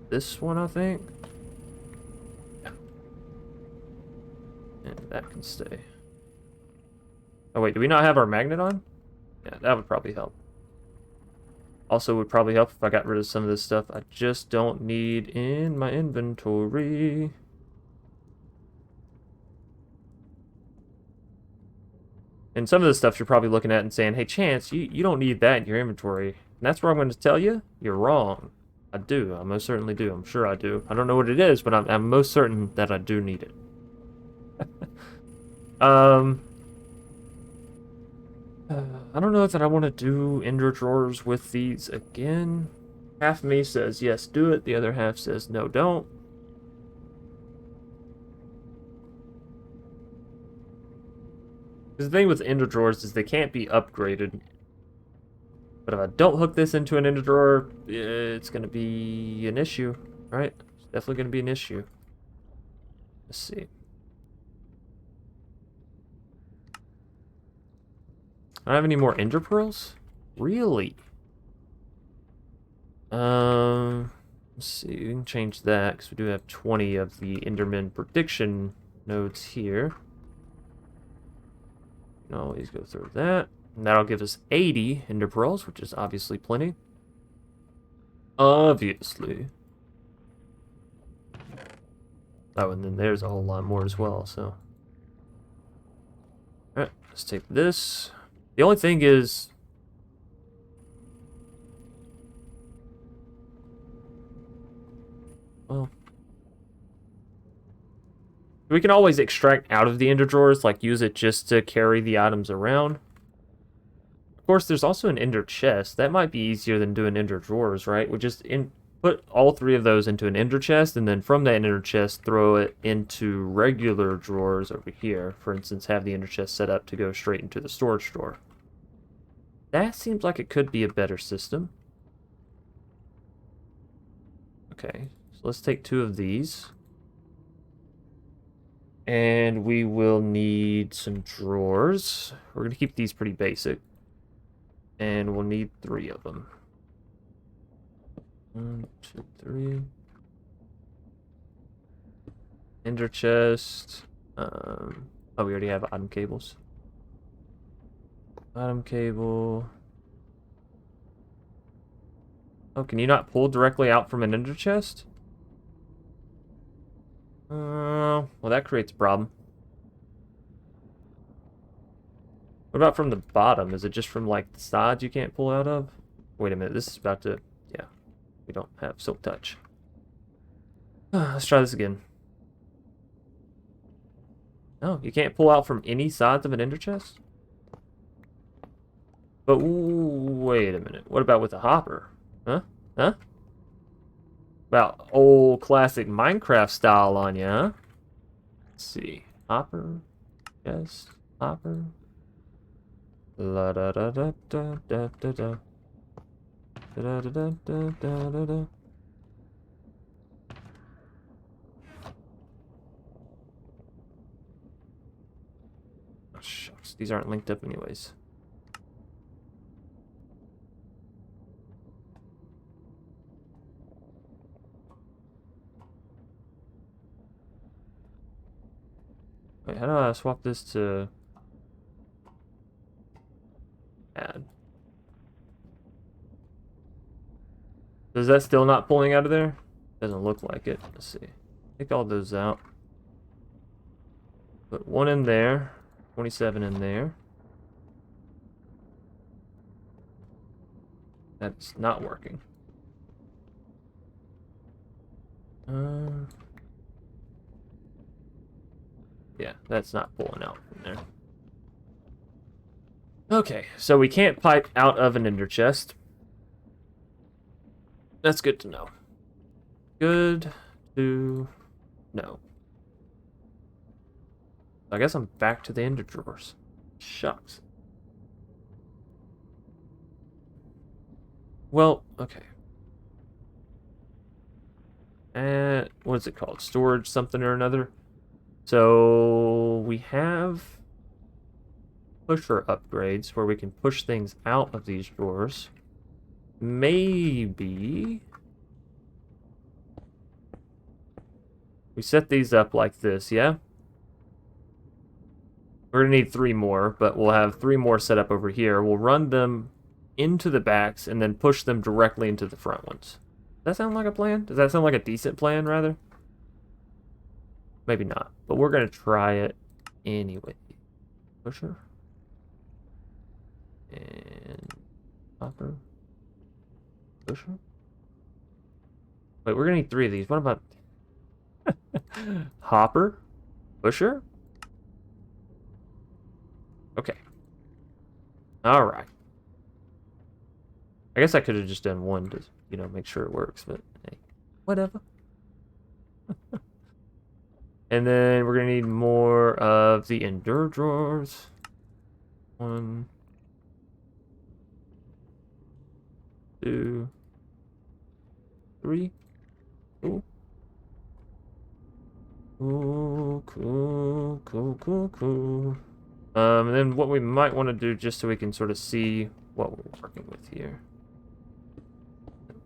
this one, I think. Yeah. And that can stay. Oh wait, do we not have our magnet on? Yeah, that would probably help. Also would probably help if I got rid of some of this stuff I just don't need in my inventory. And some of the stuff you're probably looking at and saying, hey, Chance, you don't need that in your inventory. And that's where I'm going to tell you, you're wrong. I do. I most certainly do. I'm sure I do. I don't know what it is, but I'm most certain that I do need it. I don't know that I want to do ender drawers with these again. Half of me says yes, do it. The other half says no, don't. Because the thing with ender drawers is they can't be upgraded. But if I don't hook this into an ender drawer, it's going to be an issue, right? It's definitely going to be an issue. Let's see. I don't have any more ender pearls? Really? Let's see. We can change that because we do have 20 of the Enderman prediction nodes here. We can always go through that. And that'll give us 80 ender pearls, which is obviously plenty. Obviously. Oh, and then there's a whole lot more as well, so. Alright, let's take this. The only thing is... well... we can always extract out of the ender drawers, like use it just to carry the items around. Of course, there's also an ender chest. That might be easier than doing ender drawers, right? We just put all 3 of those into an ender chest, and then from that ender chest, throw it into regular drawers over here. For instance, have the ender chest set up to go straight into the storage drawer. That seems like it could be a better system. Okay, so let's take 2 of these. And we will need some drawers. We're going to keep these pretty basic. And we'll need 3 of them. 1, 2, 3. Ender chest. Oh, we already have item cables. Item cable. Oh, can you not pull directly out from an ender chest? Well, that creates a problem. What about from the bottom? Is it just from, like, the sides you can't pull out of? Wait a minute, this is about to... Yeah, we don't have silk touch. Let's try this again. No, you can't pull out from any sides of an ender chest? But wait a minute. What about with a hopper? Huh? Huh? About old classic Minecraft style on ya, huh? Let's see. Hopper. Yes. Hopper. La da da da da da da da. Da da da da da da da. Oh, shucks. These aren't linked up anyways. Wait, how do I swap this to add? Is that still not pulling out of there? Doesn't look like it. Let's see. Take all those out. Put one in there. 27 in there. That's not working. Yeah, that's not pulling out from there. Okay, so we can't pipe out of an ender chest. That's good to know. Good to know. I guess I'm back to the ender drawers. Shucks. Well, okay. And what is it called? Storage something or another. So we have pusher upgrades where we can push things out of these drawers. Maybe we set these up like this, yeah? We're gonna need 3 more, but we'll have 3 more set up over here. We'll run them into the backs and then push them directly into the front ones. Does that sound like a plan? Does that sound like a decent plan, rather? Maybe not, but we're gonna try it anyway. Pusher. And hopper. Pusher. Wait, we're gonna need 3 of these. What about hopper? Pusher? Okay. Alright. I guess I could have just done 1 to, you know, make sure it works, but hey, whatever. And then we're gonna need more of the ender drawers. 1, 2, 3. Cool. Cool. And then what we might want to do, just so we can sort of see what we're working with here.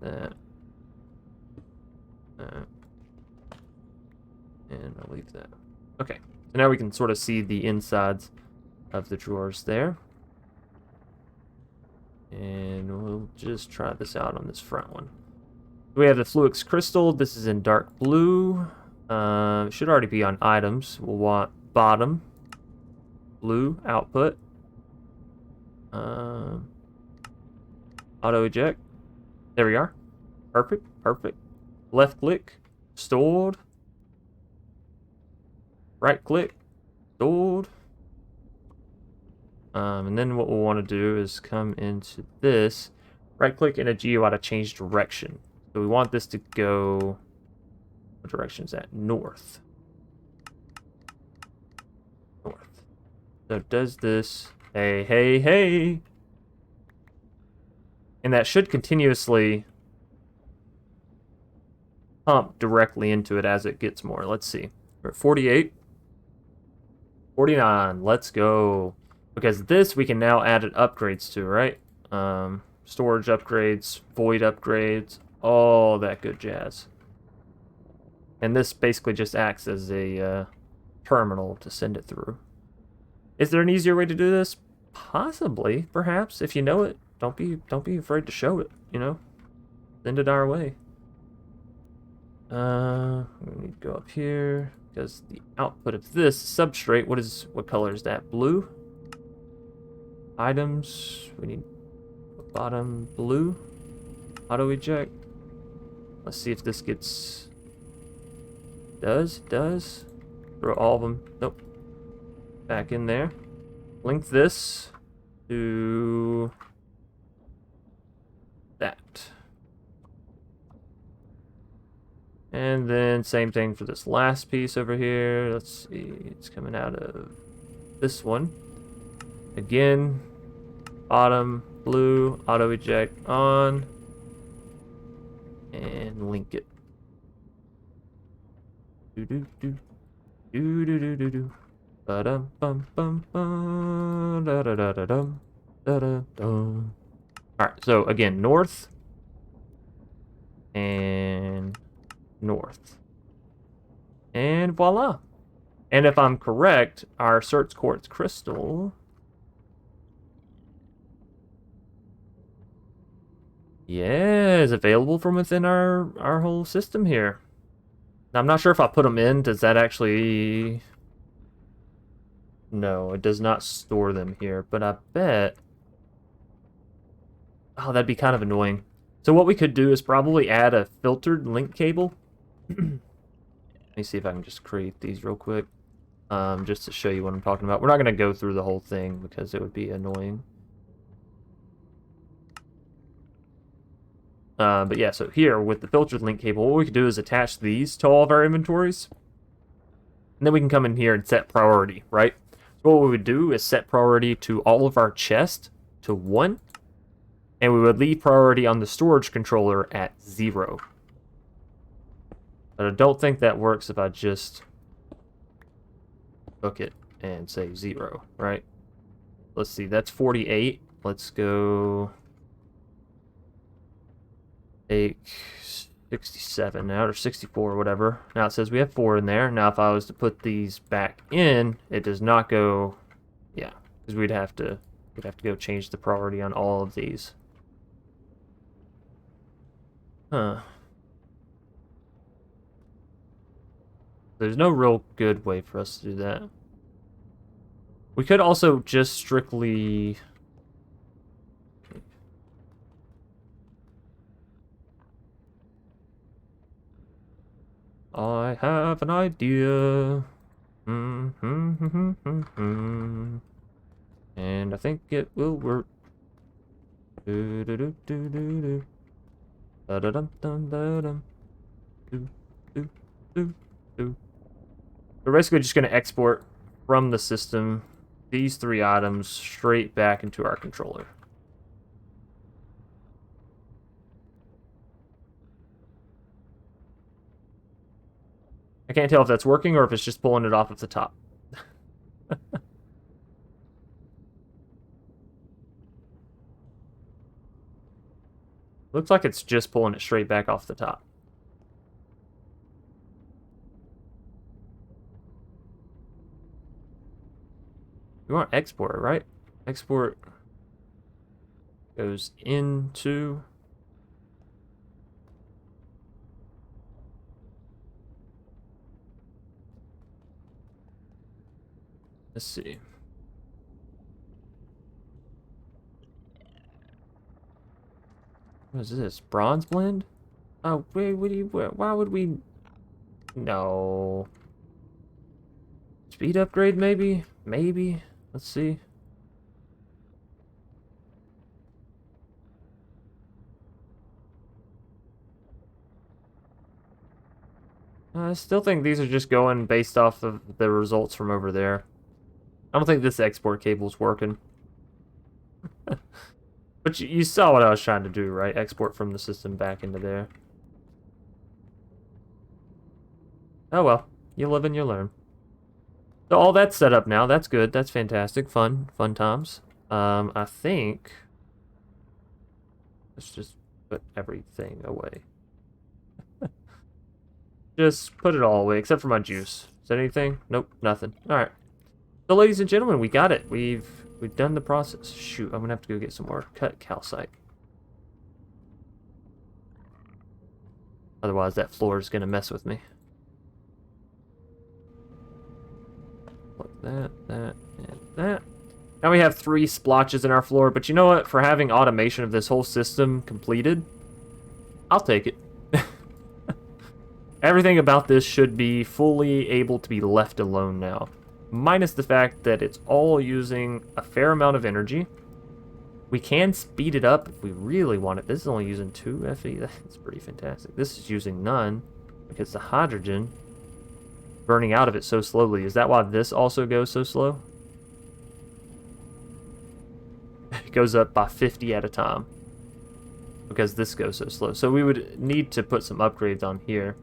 That. And I'll leave that. Okay, so now we can sort of see the insides of the drawers there. And we'll just try this out on this front one. We have the Fluix Crystal. This is in dark blue. It should already be on items. We'll want bottom. Blue output. Auto eject. There we are. Perfect. Left click. Stored. Right click. Stored. And then what we'll want to do is come into this. Right click in a GUI to change direction. So we want this to go... What direction is that? North. North. So it does this. Hey. And that should continuously pump directly into it as it gets more. Let's see. We're at 48. 49. Let's go. Because this we can now add upgrades to, right? Storage upgrades, void upgrades, all that good jazz. And this basically just acts as a terminal to send it through. Is there an easier way to do this? Possibly, perhaps. If you know it, don't be afraid to show it. You know, send it our way. We need to go up here because the output of this substrate. What color is that? Blue. Items. We need bottom blue. Auto eject. Let's see if this gets... Does. Throw all of them. Nope. Back in there. Link this to that. And then same thing for this last piece over here. Let's see. It's coming out of this one. Again, bottom blue, auto eject on, and link it. Do do do do do do do do. Ba dum bum bum bum da da da da dum da da dum. All right. So again, north and north, and voila. And if I'm correct, our search quartz crystal. Yeah, is available from within our whole system here. Now, I'm not sure if I put them in, does that actually... No, it does not store them here, but I bet... Oh, that'd be kind of annoying. So what we could do is probably add a filtered link cable. Let me see if I can just create these real quick. Just to show you what I'm talking about. We're not going to go through the whole thing because it would be annoying. But yeah, so here with the filtered link cable, what we can do is attach these to all of our inventories. And then we can come in here and set priority, right? So what we would do is set priority to all of our chests to 1. And we would leave priority on the storage controller at 0. But I don't think that works if I just hook it and say 0, right? Let's see, that's 48. Let's go... Take 67 now, or 64, or whatever. Now it says we have 4 in there. Now if I was to put these back in, it does not go... Yeah, because we'd have to go change the priority on all of these. Huh. There's no real good way for us to do that. We could also just strictly... I have an idea. And I think it will work. Do do do do do do. Da da dum dum da dum. Do do do do. We're basically just going to export from the system these 3 items straight back into our controller. I can't tell if that's working or if it's just pulling it off at the top. Looks like it's just pulling it straight back off the top. We want export, right? Export goes into... Let's see. What is this? Bronze blend? Oh, wait, why would we... No. Speed upgrade, maybe? Maybe? Let's see. I still think these are just going based off of the results from over there. I don't think this export cable's working. But you saw what I was trying to do, right? Export from the system back into there. Oh well, you live and you learn. So all that's set up now. That's good. That's fantastic. Fun times. I think... Let's just put everything away. Just put it all away, except for my juice. Is that anything? Nope, nothing. Alright. So ladies and gentlemen, we got it. We've done the process. Shoot, I'm gonna have to go get some more cut calcite. Otherwise that floor is gonna mess with me. Like that, and that. Now we have 3 splotches in our floor, but you know what? For having automation of this whole system completed, I'll take it. Everything about this should be fully able to be left alone now. Minus the fact that it's all using a fair amount of energy. We can speed it up if we really want it. This is only using 2 FE. That's pretty fantastic. This is using none because the hydrogen burning out of it so slowly. Is that why this also goes so slow? It goes up by 50 at a time because this goes so slow. So we would need to put some upgrades on here,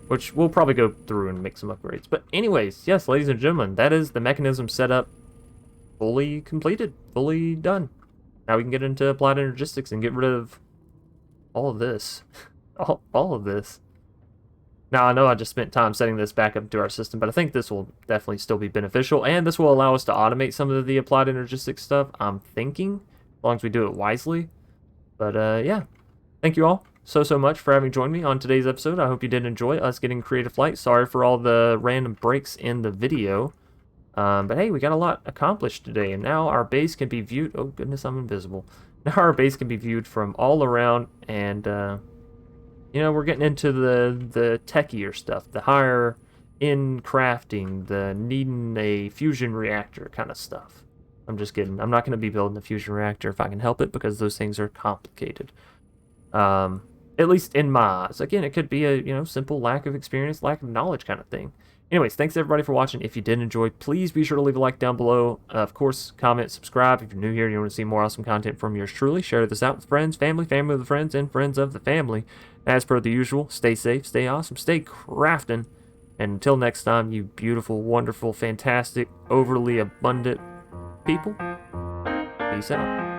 which we'll probably go through and make some upgrades. But anyways, yes, ladies and gentlemen, that is the mechanism setup fully completed, fully done. Now we can get into applied energistics and get rid of all of this. all of this. Now, I know I just spent time setting this back up to our system, but I think this will definitely still be beneficial, and this will allow us to automate some of the applied energistics stuff, I'm thinking, as long as we do it wisely. But, yeah. Thank you all so much for having joined me on today's episode. I hope you did enjoy us getting Creative Flight. Sorry for all the random breaks in the video. But hey, we got a lot accomplished today, and now our base can be viewed... Oh, goodness, I'm invisible. Now our base can be viewed from all around, and, you know, we're getting into the techier stuff, the higher in crafting, the needing a fusion reactor kind of stuff. I'm just kidding. I'm not going to be building a fusion reactor if I can help it, because those things are complicated. At least in my eyes. Again, it could be a, you know, simple lack of experience, lack of knowledge kind of thing. Anyways, thanks everybody for watching. If you did enjoy, please be sure to leave a like down below. Of course, comment, subscribe. If you're new here and you want to see more awesome content from yours truly, share this out with friends, family, family of the friends, and friends of the family. As per the usual, stay safe, stay awesome, stay crafting. And until next time, you beautiful, wonderful, fantastic, overly abundant people, peace out.